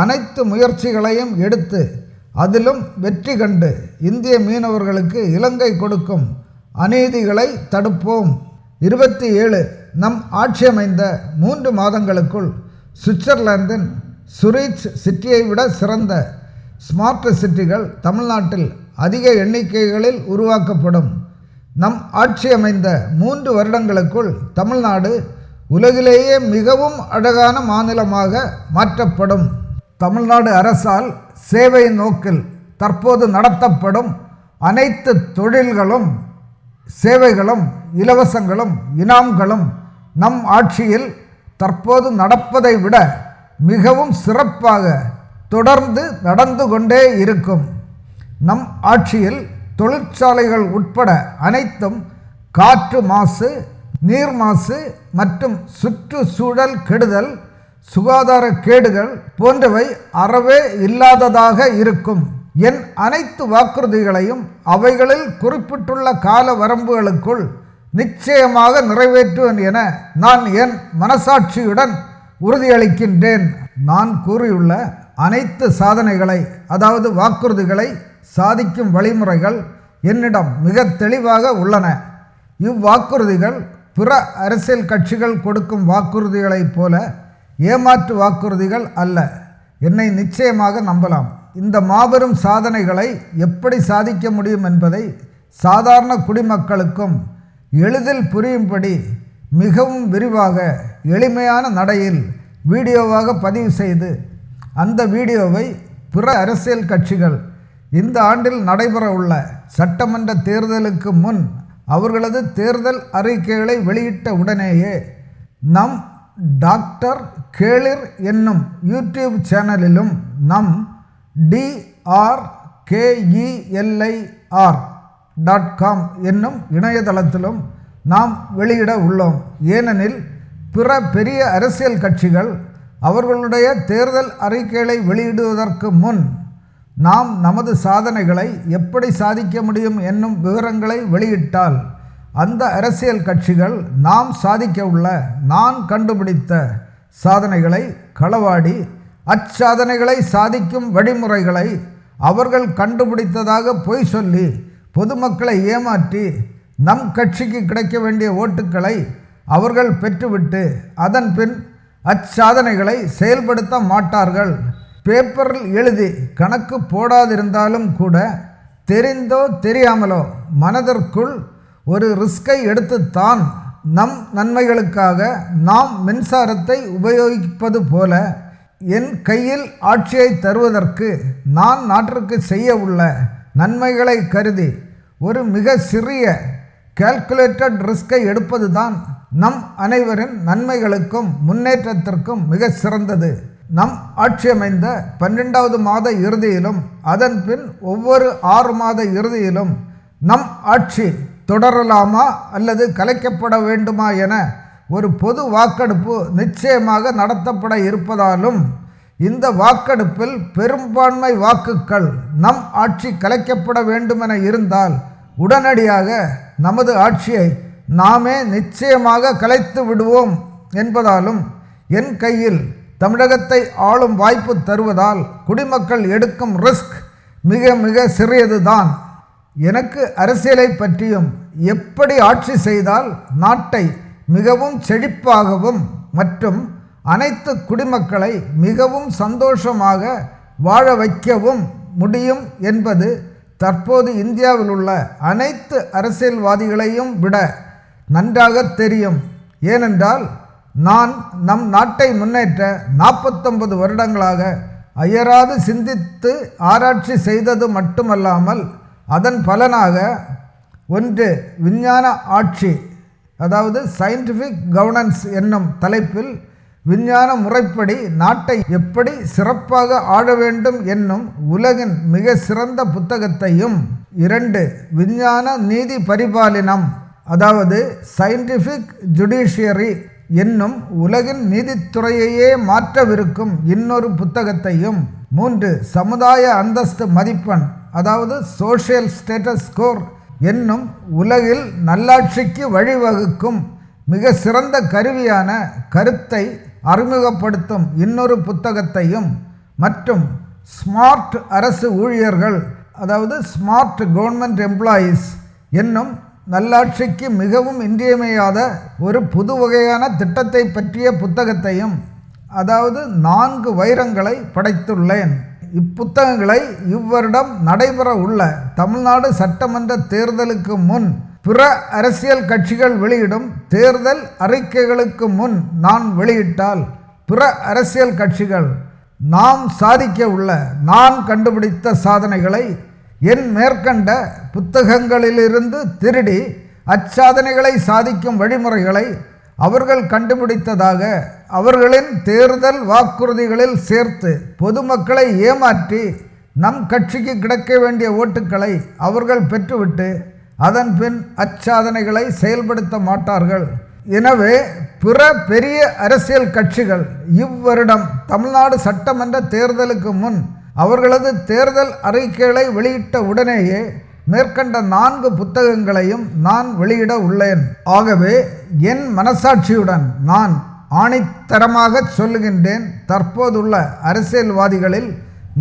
அனைத்து முயற்சிகளையும் எடுத்து அதிலும் வெற்றி கண்டு இந்திய மீனவர்களுக்கு இலங்கை கொடுக்கும் அநீதிகளை தடுப்போம். 27 நம் ஆட்சி அமைந்த 3 மாதங்களுக்குள் சுவிட்சர்லாந்தின் சுரீச் சிட்டியை விட சிறந்த ஸ்மார்ட் சிட்டிகள் தமிழ்நாட்டில் அதிக எண்ணிக்கைகளில் உருவாக்கப்படும். நம் ஆட்சி அமைந்த 3 வருடங்களுக்குள் தமிழ்நாடு உலகிலேயே மிகவும் அழகான மாநிலமாக மாற்றப்படும். தமிழ்நாடு அரசால் சேவை நோக்கில் தற்போது நடத்தப்படும் அனைத்து தொழில்களும் சேவைகளும் இலவசங்களும் இனாம்களும் நம் ஆட்சியில் தற்போது நடப்பதை விட மிகவும் சிறப்பாக தொடர்ந்து நடந்து கொண்டே இருக்கும். நம் ஆட்சியில் தொழிற்சாலைகள் உட்பட அனைத்தும் காற்று மாசு, நீர் மாசு மற்றும் சுற்றுச்சூழல் கெடுதல், சுகாதார கேடுகள் போன்றவை அறவே இல்லாததாக இருக்கும். என் அனைத்து வாக்குறுதிகளையும் அவைகளில் குறிப்பிட்டுள்ள கால வரம்புகளுக்குள் நிச்சயமாக நிறைவேற்றுவேன் என நான் என் மனசாட்சியுடன் உறுதியளிக்கின்றேன். நான் கூறியுள்ள அனைத்து சாதனைகளை அதாவது வாக்குறுதிகளை சாதிக்கும் வழிமுறைகள் என்னிடம் மிக தெளிவாக உள்ளன. இவ்வாக்குறுதிகள் பிற அரசியல் கட்சிகள் கொடுக்கும் வாக்குறுதிகளைப் போல ஏமாற்று வாக்குறுதிகள் அல்ல. என்னை நிச்சயமாக நம்பலாம். இந்த மாபெரும் சாதனைகளை எப்படி சாதிக்க முடியும் என்பதை சாதாரண குடிமக்களுக்கும் எளிதில் புரியும்படி மிகவும் விரிவாக எளிமையான நடையில் வீடியோவாக பதிவு செய்து அந்த வீடியோவை பிற அரசியல் கட்சிகள் இந்த ஆண்டில் நடைபெற உள்ள சட்டமன்ற தேர்தலுக்கு முன் அவர்களது தேர்தல் அறிக்கைகளை வெளியிட்ட உடனேயே நம் டாக்டர் கேளிர் என்னும் யூடியூப் சேனலிலும் நம் drkelir.com என்னும் இணையதளத்திலும் நாம் வெளியிட உள்ளோம். ஏனெனில் பிற பெரிய அரசியல் கட்சிகள் அவர்களுடைய தேர்தல் அறிக்கைகளை வெளியிடுவதற்கு முன் நாம் நமது சாதனைகளை எப்படி சாதிக்க முடியும் என்னும் விவரங்களை வெளியிட்டால் அந்த அரசியல் கட்சிகள் நாம் சாதிக்க உள்ள நான் கண்டுபிடித்த சாதனைகளை களவாடி அச்சாதனைகளை சாதிக்கும் வழிமுறைகளை அவர்கள் கண்டுபிடித்ததாக பொய் சொல்லி பொதுமக்களை ஏமாற்றி நம் கட்சிக்கு கிடைக்க வேண்டிய ஓட்டுக்களை அவர்கள் பெற்றுவிட்டு அதன் பின் அச்சாதனைகளை செயல்படுத்த மாட்டார்கள். பேப்பரில் எழுதி கணக்கு போடாதிருந்தாலும் கூட தெரிந்தோ தெரியாமலோ மனதிற்குள் ஒரு ரிஸ்கை எடுத்துத்தான் நம் நன்மைகளுக்காக நாம் மின்சாரத்தை உபயோகிப்பது போல என் கையில் ஆட்சியை தருவதற்கு நான் நாட்டிற்கு செய்ய உள்ள நன்மைகளை கருதி ஒரு மிக சிறிய கால்குலேட்டட் ரிஸ்கை எடுப்பது தான் நம் அனைவரின் நன்மைகளுக்கும் முன்னேற்றத்திற்கும் மிக சிறந்தது. நம் ஆட்சி அமைந்த 12வது மாத இறுதியிலும் அதன் பின் ஒவ்வொரு 6 மாத இறுதியிலும் நம் ஆட்சி தொடரலாமா அல்லது கலைக்கப்பட வேண்டுமா என ஒரு பொது வாக்கெடுப்பு நிச்சயமாக நடத்தப்பட இருப்பதாலும் இந்த வாக்கெடுப்பில் பெரும்பான்மை வாக்குகள் நம் ஆட்சி கலைக்கப்பட வேண்டுமென இருந்தால் உடனடியாக நமது ஆட்சியை நாமே நிச்சயமாக கலைத்து விடுவோம் என்பதாலும் என் கையில் தமிழகத்தை ஆளும் வாய்ப்பு தருவதால் குடிமக்கள் எடுக்கும் ரிஸ்க் மிக மிக சிறியதுதான். எனக்கு அரசியலை பற்றியும் எப்படி ஆட்சி செய்தால் நாட்டை மிகவும் செழிப்பாகவும் மற்றும் அனைத்து குடிமக்களை மிகவும் சந்தோஷமாக வாழ வைக்கவும் முடியும் என்பது தற்போது இந்தியாவில் உள்ள அனைத்து அரசியல்வாதிகளையும் விட நன்றாக தெரியும். ஏனென்றால் நான் நம் நாட்டை முன்னேற்ற 49 வருடங்களாக அயராது சிந்தித்து ஆராய்ச்சி செய்தது மட்டுமல்லாமல் அதன் பலனாக ஒன்று விஞ்ஞான ஆட்சி, அதாவது சயின்டிஃபிக் கவர்னன்ஸ் என்னும் தலைப்பில் விஞ்ஞான முறைப்படி நாட்டை எப்படி சிறப்பாக ஆள வேண்டும் என்னும் உலகின் மிக சிறந்த புத்தகத்தையும், 2 விஞ்ஞான நீதி பரிபாலனம், அதாவது சயின்டிஃபிக் ஜுடிஷியரி என்னும் உலகின் நீதித்துறையையே மாற்றவிருக்கும் இன்னொரு புத்தகத்தையும், 3 சமுதாய அந்தஸ்து மதிப்பெண், அதாவது சோஷியல் ஸ்டேட்டஸ் ஸ்கோர் என்னும் உலகில் நல்லாட்சிக்கு வழிவகுக்கும் மிக சிறந்த கருவியான கருத்தை அறிமுகப்படுத்தும் இன்னொரு புத்தகத்தையும் மற்றும் ஸ்மார்ட் அரசு ஊழியர்கள், அதாவது ஸ்மார்ட் கவர்மெண்ட் எம்ப்ளாயீஸ் என்னும் நல்லாட்சிக்கு மிகவும் இன்றியமையாத ஒரு புது வகையான திட்டத்தை பற்றிய புத்தகத்தையும், அதாவது 4 வைரங்களை படைத்துள்ளேன். இப்புத்தகங்களை இவ்வருடம் நடைபெற உள்ள தமிழ்நாடு சட்டமன்ற தேர்தலுக்கு முன் பிற அரசியல் கட்சிகள் வெளியிடும் தேர்தல் அறிக்கைகளுக்கு முன் நான் வெளியிட்டால் பிற அரசியல் கட்சிகள் நாம் சாதிக்க உள்ள நான் கண்டுபிடித்த சாதனைகளை என் மேற்கண்ட புத்தகங்களிலிருந்து திருடி அச்சாதனைகளை சாதிக்கும் வழிமுறைகளை அவர்கள் கண்டுபிடித்ததாக அவர்களின் தேர்தல் வாக்குறுதிகளில் சேர்த்து பொதுமக்களை ஏமாற்றி நம் கட்சிக்கு கிடைக்க வேண்டிய ஓட்டுக்களை அவர்கள் பெற்றுவிட்டு அதன் பின் அச்சாதனைகளை செயல்படுத்த மாட்டார்கள். எனவே பிற பெரிய அரசியல் கட்சிகள் இவ்வருடம் தமிழ்நாடு சட்டமன்ற தேர்தலுக்கு முன் அவர்களது தேர்தல் அறிக்கைகளை வெளியிட்ட உடனேயே மேற்கண்ட 4 புத்தகங்களையும் நான் வெளியிட உள்ளேன். ஆகவே என் மனசாட்சியுடன் நான் ஆணித்தரமாக சொல்லுகின்றேன், தற்போதுள்ள அரசியல்வாதிகளில்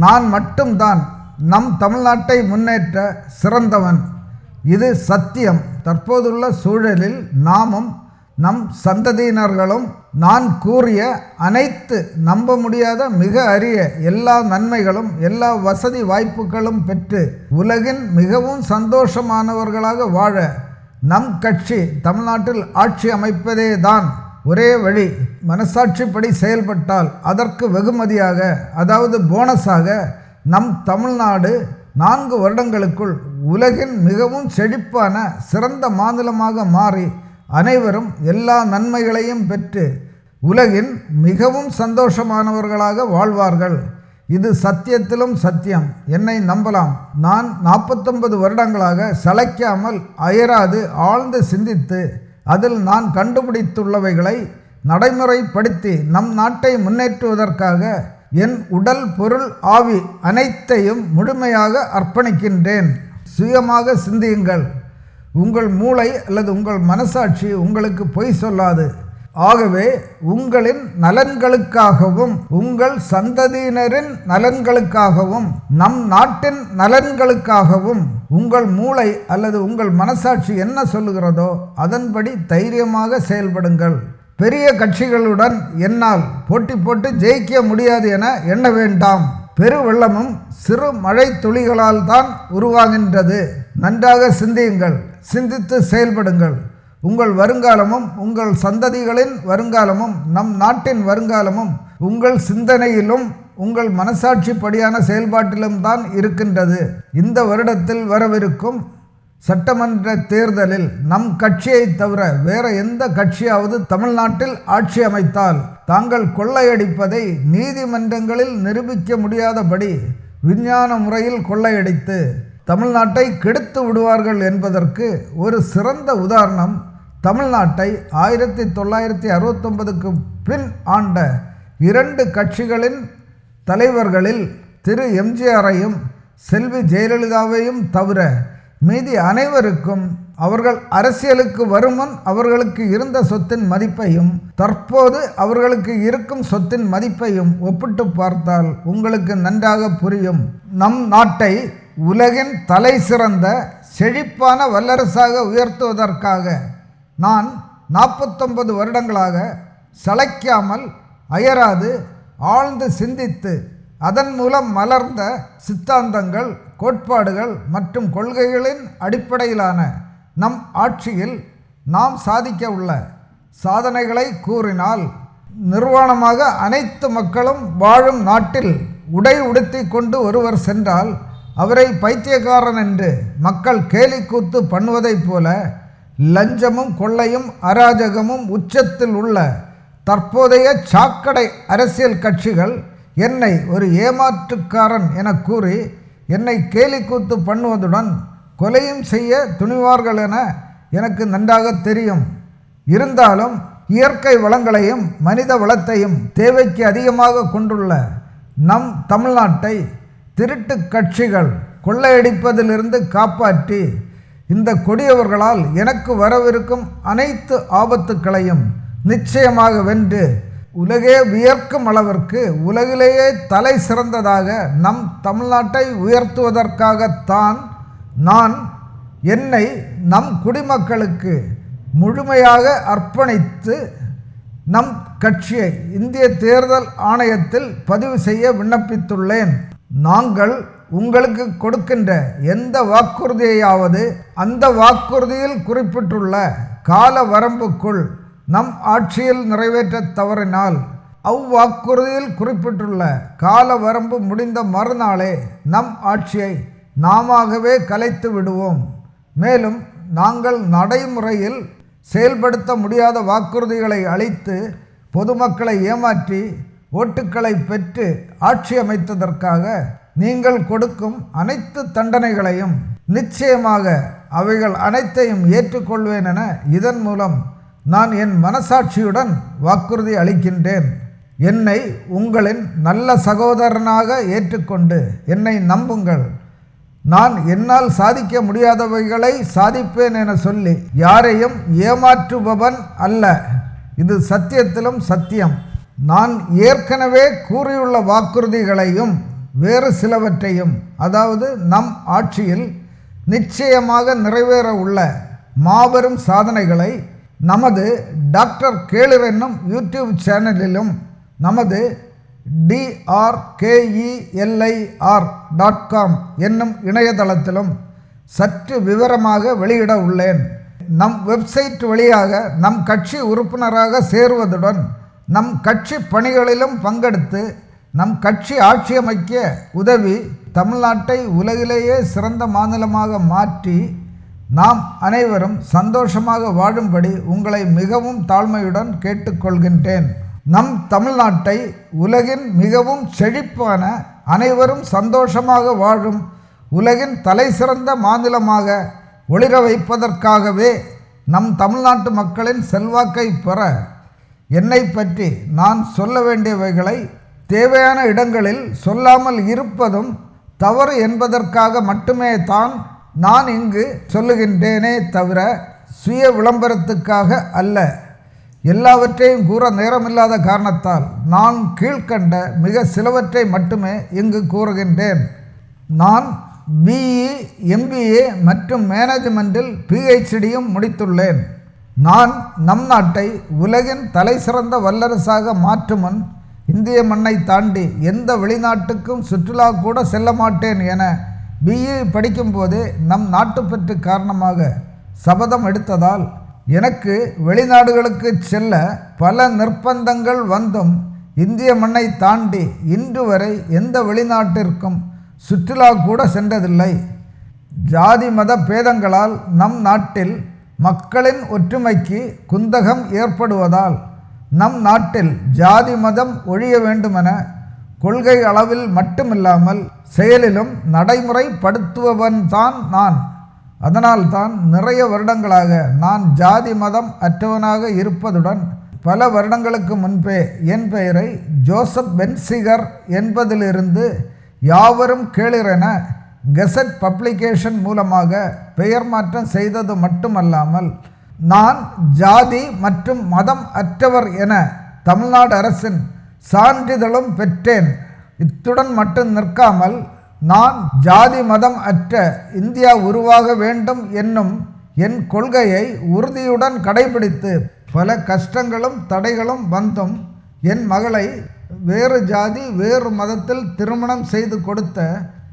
நான் மட்டும்தான் நம் தமிழ்நாட்டை முன்னேற்ற சிறந்தவன். இது சத்தியம். தற்போதுள்ள சூழலில் நாமும் நம் சந்ததியினர்களும் நான் கூறிய அனைத்து நம்ப முடியாத மிக அரிய எல்லா நன்மைகளும் எல்லா வசதி வாய்ப்புகளும் பெற்று உலகின் மிகவும் சந்தோஷமானவர்களாக வாழ நம் கட்சி தமிழ்நாட்டில் ஆட்சி அமைப்பதே தான் ஒரே வழி. மனசாட்சிப்படி செயல்பட்டால் அதற்கு வெகுமதியாக, அதாவது போனஸாக, நம் தமிழ்நாடு 4 வருடங்களுக்குள் உலகின் மிகவும் செழிப்பான சிறந்த மாநிலமாக மாறி அனைவரும் எல்லா நன்மைகளையும் பெற்று உலகின் மிகவும் சந்தோஷமானவர்களாக வாழ்வார்கள். இது சத்தியத்திலும் சத்தியம். என்னை நம்பலாம். நான் 49 வருடங்களாக சளைக்காமல் அயராது ஆழ்ந்து சிந்தித்து அதில் நான் கண்டுபிடித்துள்ளவைகளை நடைமுறைப்படுத்தி நம் நாட்டை முன்னேற்றுவதற்காக என் உடல் பொருள் ஆவி அனைத்தையும் முழுமையாக அர்ப்பணிக்கின்றேன். சுயமாக சிந்தியுங்கள். உங்கள் மூளை அல்லது உங்கள் மனசாட்சி உங்களுக்கு பொய் சொல்லாது. ஆகவே உங்களின் நலன்களுக்காகவும் உங்கள் சந்ததியினரின் நலன்களுக்காகவும் நம் நாட்டின் நலன்களுக்காகவும் உங்கள் மூளை அல்லது உங்கள் மனசாட்சி என்ன சொல்லுகிறதோ அதன்படி தைரியமாக செயல்படுங்கள். பெரிய கட்சிகளுடன் என்னால் போட்டி போட்டு ஜெயிக்க முடியாது என எண்ண வேண்டாம். பெருவெள்ளமும் சிறு மழை துளிகளால் தான் உருவாகின்றது. நன்றாக சிந்தியுங்கள். சிந்தித்து செயல்படுங்கள். உங்கள் வருங்காலமும் உங்கள் சந்ததிகளின் வருங்காலமும் நம் நாட்டின் வருங்காலமும் உங்கள் சிந்தனையிலும் உங்கள் மனசாட்சிப்படியான செயல்பாட்டிலும் தான் இருக்கின்றது. இந்த வருடத்தில் வரவிருக்கும் சட்டமன்ற தேர்தலில் நம் கட்சியை தவிர வேற எந்த கட்சியாவது தமிழ்நாட்டில் ஆட்சி அமைத்தால் தாங்கள் கொள்ளையடிப்பதை நீதிமன்றங்களில் நிரூபிக்க முடியாதபடி விஞ்ஞான முறையில் கொள்ளையடித்து தமிழ்நாட்டை கெடுத்து விடுவார்கள் என்பதற்கு ஒரு சிறந்த உதாரணம் தமிழ்நாட்டை 1969க்கு பின் ஆண்ட 2 கட்சிகளின் தலைவர்களில் திரு எம்ஜிஆரையும் செல்வி ஜெயலலிதாவையும் தவிர மீதி அனைவருக்கும் அவர்கள் அரசியலுக்கு வருமுன் அவர்களுக்கு இருந்த சொத்தின் மதிப்பையும் தற்போது அவர்களுக்கு இருக்கும் சொத்தின் மதிப்பையும் ஒப்பிட்டு பார்த்தால் உங்களுக்கு நன்றாக புரியும். நம் நாட்டை உலகின் தலை சிறந்த செழிப்பான வல்லரசாக உயர்த்துவதற்காக நான் 49 வருடங்களாக சளைக்காமல் அயராது ஆழ்ந்து சிந்தித்து அதன் மூலம் மலர்ந்த சித்தாந்தங்கள், கோட்பாடுகள் மற்றும் கொள்கைகளின் அடிப்படையிலான நம் ஆட்சியில் நாம் சாதிக்க உள்ள சாதனைகளை கூறினால், நிர்வாணமாக அனைத்து மக்களும் வாழும் நாட்டில் உடை உடுத்தி கொண்டு ஒருவர் சென்றால் அவரை பைத்தியக்காரன் என்று மக்கள் கேலி கூத்து பண்ணுவதைப் போல லஞ்சமும் கொள்ளையும் அராஜகமும் உச்சத்தில் உள்ள தற்போதைய சாக்கடை அரசியல் கட்சிகள் என்னை ஒரு ஏமாற்றுக்காரன் என கூறி என்னை கேலி கூத்து பண்ணுவதுடன் கொலையும் செய்ய துணிவார்கள் என எனக்கு நன்றாக தெரியும். இருந்தாலும் இயற்கை வளங்களையும் மனித வளத்தையும் தேவைக்கு அதிகமாக கொண்டுள்ள நம் தமிழ்நாட்டை திருட்டு கட்சிகள் கொள்ளையடிப்பதிலிருந்து காப்பாற்றி இந்த கொடியவர்களால் எனக்கு வரவிருக்கும் அனைத்து ஆபத்துக்களையும் நிச்சயமாக வென்று உலகே வியர்க்கும் அளவிற்கு உலகிலேயே தலை சிறந்ததாக நம் தமிழ்நாட்டை உயர்த்துவதற்காகத்தான் நான் என்னை நம் குடிமக்களுக்கு முழுமையாக அர்ப்பணித்து நம் கட்சியை இந்திய தேர்தல் ஆணையத்தில் பதிவு செய்ய விண்ணப்பித்துள்ளேன். நாங்கள் உங்களுக்கு கொடுக்கின்ற எந்த வாக்குறுதியையாவது அந்த வாக்குறுதியில் குறிப்பிட்டுள்ள கால வரம்புக்குள் நம் ஆட்சியில் நிறைவேற்ற தவறினால் அவ்வாக்குறுதியில் குறிப்பிட்டுள்ள கால வரம்பு முடிந்த மறுநாளே நம் ஆட்சியை நாமவே கலைத்து விடுவோம். மேலும் நாங்கள் நடைமுறையில் செயல்படுத்த முடியாத வாக்குறுதிகளை அளித்து பொதுமக்களை ஏமாற்றி ஓட்டுக்களை பெற்று ஆட்சி அமைத்ததற்காக நீங்கள் கொடுக்கும் அனைத்து தண்டனைகளையும் நிச்சயமாக அவைகள் அனைத்தையும் ஏற்றுக்கொள்வேன் என இதன் மூலம் நான் என் மனசாட்சியுடன் வாக்குறுதி அளிக்கின்றேன். என்னை உங்களின் நல்ல சகோதரனாக ஏற்றுக்கொண்டு என்னை நம்புங்கள். நான் என்னால் சாதிக்க முடியாதவைகளை சாதிப்பேன் என சொல்லி யாரையும் ஏமாற்றுபவன் அல்ல. இது சத்தியத்திலும் சத்தியம். நான் ஏற்கனவே கூறியுள்ள வாக்குறுதிகளையும் வேறு சிலவற்றையும், அதாவது நம் ஆட்சியில் நிச்சயமாக நிறைவேற உள்ள மாபெரும் சாதனைகளை நமது டாக்டர் கேளுர் என்னும் யூடியூப் சேனலிலும் நமது drkelir.com என்னும் இணையதளத்திலும் சற்று விவரமாக வெளியிட உள்ளேன். நம் வெப்சைட் வழியாக நம் கட்சி உறுப்பினராக சேருவதுடன் நம் கட்சி பணிகளிலும் பங்கெடுத்து நம் கட்சி ஆட்சி அமைக்க உதவி தமிழ்நாட்டை உலகிலேயே சிறந்த மாநிலமாக மாற்றி நாம் அனைவரும் சந்தோஷமாக வாழும்படி உங்களை மிகவும் தாழ்மையுடன் கேட்டுக்கொள்கின்றேன். நம் தமிழ்நாட்டை உலகின் மிகவும் செழிப்பான, அனைவரும் சந்தோஷமாக வாழும் உலகின் தலை சிறந்த மாநிலமாக ஒளிர வைப்பதற்காகவே நம் தமிழ்நாட்டு மக்களின் செல்வாக்கை பெற என்னை பற்றி நான் சொல்ல வேண்டியவைகளை தேவையான இடங்களில் சொல்லாமல் இருப்பதும் தவறு என்பதற்காக மட்டுமே தான் நான் இங்கு சொல்லுகின்றேனே தவிர சுய விளம்பரத்துக்காக அல்ல. எல்லாவற்றையும் கூற நேரமில்லாத காரணத்தால் நான் கீழ்கண்ட மிக சிலவற்றை மட்டுமே இங்கு கூறுகின்றேன். நான் பிஇ, MBA மற்றும் மேனேஜ்மெண்டில் PhDயும் முடித்துள்ளேன். நான் நம் நாட்டை உலகின் தலை சிறந்த வல்லரசாக மாற்றும் முன் இந்திய மண்ணை தாண்டி எந்த வெளிநாட்டுக்கும் சுற்றுலா கூட செல்ல மாட்டேன் என BE படிக்கும்போதே நம் நாட்டுப்பற்று காரணமாக சபதம் எடுத்ததால் எனக்கு வெளிநாடுகளுக்கு செல்ல பல நிர்பந்தங்கள் வந்தும் இந்திய மண்ணை தாண்டி இன்று வரை எந்த வெளிநாட்டிற்கும் சுற்றுலா கூட சென்றதில்லை. ஜாதி மத பேதங்களால் நம் நாட்டில் மக்களின் ஒற்றுமைக்கு குந்தகம் ஏற்படுவதால் நம் நாட்டில் ஜாதி மதம் ஒழிய வேண்டுமென கொள்கை அளவில் மட்டுமில்லாமல் செயலிலும் நடைமுறைப்படுத்துபவன்தான் நான். அதனால்தான் நிறைய வருடங்களாக நான் ஜாதி மதம் அற்றவனாக இருப்பதுடன் பல வருடங்களுக்கு முன்பே என் பெயரை ஜோசப் பென்சிகர் என்பதிலிருந்து யாவரும் கேளிரென கெசட் பப்ளிகேஷன் மூலமாக பெயர் மாற்றம் செய்தது மட்டுமல்லாமல் நான் ஜாதி மற்றும் மதம் அற்றவர் என தமிழ்நாடு அரசின் சான்றிதழும் பெற்றேன். இத்துடன் மட்டும் நிற்காமல் நான் ஜாதி மதம் அற்ற இந்தியா உருவாக வேண்டும் என்னும் என் கொள்கையை உறுதியுடன் கடைபிடித்து பல கஷ்டங்களும் தடைகளும் வந்தும் என் மகளை வேறு ஜாதி வேறு மதத்தில் திருமணம் செய்து கொடுத்த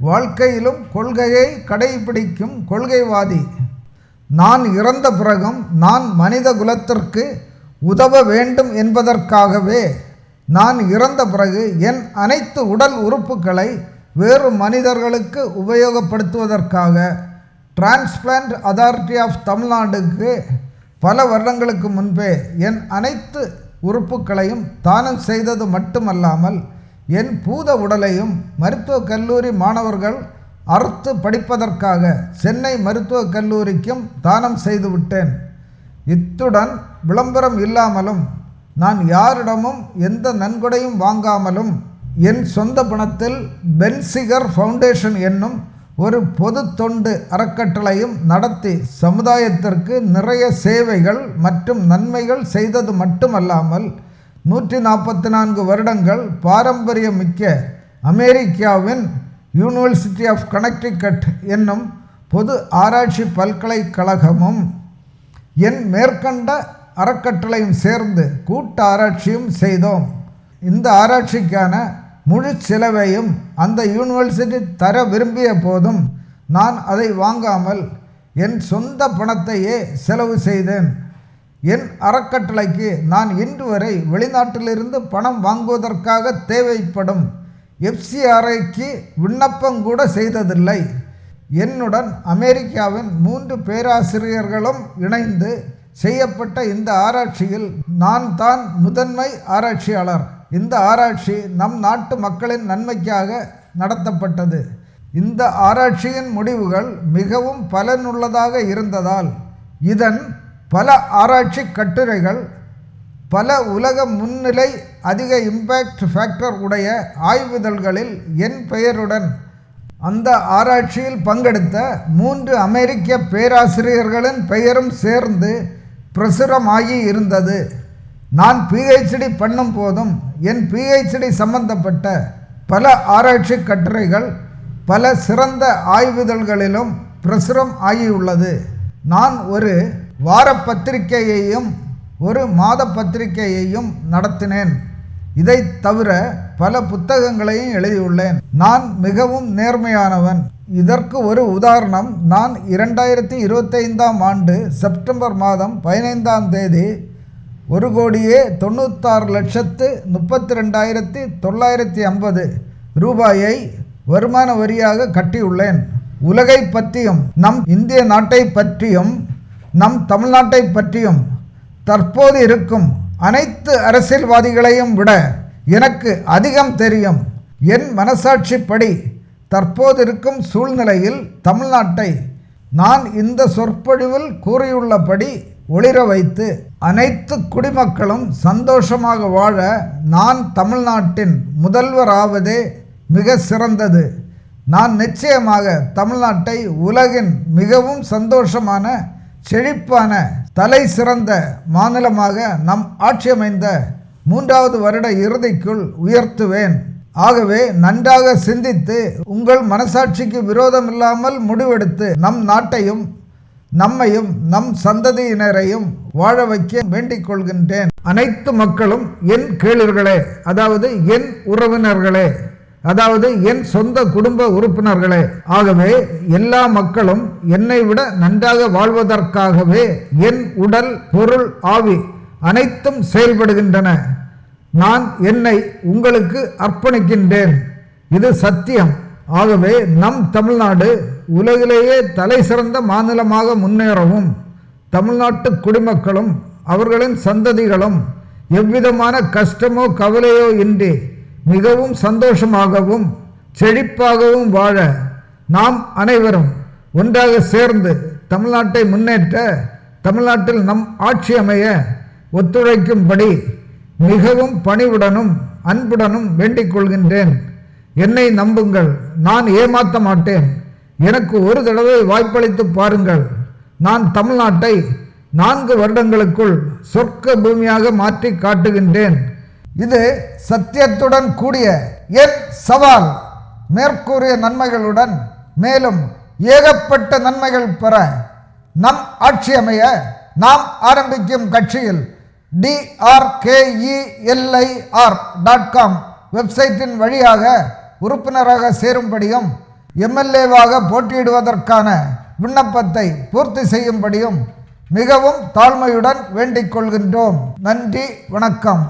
வாழ்க்கையிலும் கொள்கையை கடைபிடிக்கும் கொள்கைவாதி. நான் இறந்த பிறகும் நான் மனித குலத்திற்கு உதவ வேண்டும் என்பதற்காகவே நான் இறந்த பிறகு என் அனைத்து உடல் உறுப்புகளை வேறு மனிதர்களுக்கு உபயோகப்படுத்துவதற்காக டிரான்ஸ்பிளான்ட் அதாரிட்டி ஆஃப் தமிழ்நாடுக்கு பல வருடங்களுக்கு முன்பே என் அனைத்து உறுப்புகளையும் தானம் செய்தது மட்டுமல்லாமல் என் பூத உடலையும் மருத்துவக் கல்லூரி மாணவர்கள் அறுத்து படிப்பதற்காக சென்னை மருத்துவக் கல்லூரிக்கும் தானம் செய்துவிட்டேன். இத்துடன் விளம்பரம் இல்லாமலும் நான் யாரிடமும் எந்த நன்கொடையும் வாங்காமலும் என் சொந்த பணத்தில் பென்சிகர் ஃபவுண்டேஷன் என்னும் ஒரு பொது தொண்டு அறக்கட்டளையும் நடத்தி சமுதாயத்திற்கு நிறைய சேவைகள் மற்றும் நன்மைகள் செய்தது மட்டுமல்லாமல் 144 வருடங்கள் பாரம்பரியமிக்க அமெரிக்காவின் யூனிவர்சிட்டி ஆஃப் கனெக்டிகட் என்னும் பொது ஆராய்ச்சி பல்கலைக்கழகமும் என் மேற்கண்ட அறக்கட்டளையும் சேர்ந்து கூட்டு ஆராய்ச்சியும் செய்தோம். இந்த ஆராய்ச்சிக்கான முழு செலவையும் அந்த யூனிவர்சிட்டி தர விரும்பிய போதும் நான் அதை வாங்காமல் என் சொந்த பணத்தையே செலவு செய்தேன். என் அறக்கட்டளைக்கு நான் இன்று வரை வெளிநாட்டிலிருந்து பணம் வாங்குவதற்காக தேவைப்படும் FCRIக்கு விண்ணப்பம் கூட செய்ததில்லை. என்னுடன் அமெரிக்காவின் 3 பேராசிரியர்களும் இணைந்து செய்யப்பட்ட இந்த ஆராய்ச்சியில் நான் தான் முதன்மை ஆராய்ச்சியாளர். இந்த ஆராய்ச்சி நம் நாட்டு மக்களின் நன்மைக்காக நடத்தப்பட்டது. இந்த ஆராய்ச்சியின் முடிவுகள் மிகவும் பலனுள்ளதாக இருந்ததால் இதன் பல ஆராய்ச்சி கட்டுரைகள் பல உலக முன்னிலை அதிக இம்பேக்ட் ஃபேக்டர் உடைய ஆய்விதழ்களில் என் பெயருடன் அந்த ஆராய்ச்சியில் பங்கெடுத்த 3 அமெரிக்க பேராசிரியர்களின் பெயரும் சேர்ந்து பிரசுரமாகி இருந்தது. நான் PhD பண்ணும் போதும் என் PhD சம்பந்தப்பட்ட பல ஆராய்ச்சி கட்டுரைகள் பல சிறந்த ஆய்விதழ்களிலும் பிரசுரம் ஆகியுள்ளது. நான் ஒரு வார பத்திரிகையையும் ஒரு மாத பத்திரிகையையும் நடத்தினேன். இதை தவிர பல புத்தகங்களையும் எழுதியுள்ளேன். நான் மிகவும் நேர்மையானவன். இதற்கு ஒரு உதாரணம், நான் 2025ஆம் ஆண்டு செப்டம்பர் மாதம் 15ஆம் தேதி 1,96,32,950 ரூபாயை வருமான வரியாக கட்டியுள்ளேன். உலகை பற்றியும் நம் இந்திய நாட்டை பற்றியும் நம் தமிழ்நாட்டை பற்றியும் தற்போது இருக்கும் அனைத்து அரசியல்வாதிகளையும் விட எனக்கு அதிகம் தெரியும். என் மனசாட்சிப்படி தற்போது இருக்கும் சூழ்நிலையில் தமிழ்நாட்டை நான் இந்த சொற்பொழிவில் கூறியுள்ளபடி ஒளிர வைத்து அனைத்து குடிமக்களும் சந்தோஷமாக வாழ நான் தமிழ்நாட்டின் முதல்வராவதே மிக சிறந்தது. நான் நிச்சயமாக தமிழ்நாட்டை உலகின் மிகவும் சந்தோஷமான செழிப்பான தலை சிறந்த மாநிலமாக நம் ஆட்சி அமைந்த 3வது வருட இறுதிக்குள் உயர்த்துவேன். ஆகவே நன்றாக சிந்தித்து உங்கள் மனசாட்சிக்கு விரோதமில்லாமல் முடிவெடுத்து நம் நாட்டையும் நம்மையும் நம் சந்ததியினரையும் வாழ வைக்க வேண்டிக் கொள்கின்றேன். அனைத்து மக்களும் என் கேளர்களே, அதாவது என் உறவினர்களே, அதாவது என் சொந்த குடும்ப உறுப்பினர்களே. ஆகவே எல்லா மக்களும் என்னை விட நன்றாக வாழ்வதற்காகவே என் உடல் பொருள் ஆவி அனைத்தும் செயல்படுகின்றன. நான் என்னை உங்களுக்கு அர்ப்பணிக்கின்றேன். இது சத்தியம். ஆகவே நம் தமிழ்நாடு உலகிலேயே தலை சிறந்த மாநிலமாக முன்னேறவும் தமிழ்நாட்டு குடிமக்களும் அவர்களின் சந்ததிகளும் எவ்விதமான கஷ்டமோ கவலையோ இன்றி மிகவும் சந்தோஷமாகவும் செழிப்பாகவும் வாழ நாம் அனைவரும் ஒன்றாக சேர்ந்து தமிழ்நாட்டை முன்னேற்ற தமிழ்நாட்டில் நம் ஆட்சி அமைய ஒத்துழைக்கும்படி மிகவும் பணிவுடனும் அன்புடனும் வேண்டிக் கொள்கின்றேன். என்னை நம்புங்கள், நான் ஏமாற்ற மாட்டேன். எனக்கு ஒரு தடவை வாய்ப்பளித்து பாருங்கள். நான் தமிழ்நாட்டை 4 வருடங்களுக்குள் சொர்க்க பூமியாக மாற்றி காட்டுகின்றேன். இது சத்தியத்துடன் கூடிய என் சவால். மேற்கூறிய நன்மைகளுடன் மேலும் ஏகப்பட்ட நன்மைகள் பெற நம் ஆட்சி அமைய நாம் ஆரம்பிக்கும் கட்சியில் drkelir.com வெப்சைட்டின் வழியாக உறுப்பினராக சேரும்படியும் எம்எல்ஏவாக போட்டியிடுவதற்கான விண்ணப்பத்தை பூர்த்தி செய்யும்படியும் மிகவும் தாழ்மையுடன் வேண்டிக் கொள்கின்றோம். நன்றி, வணக்கம்.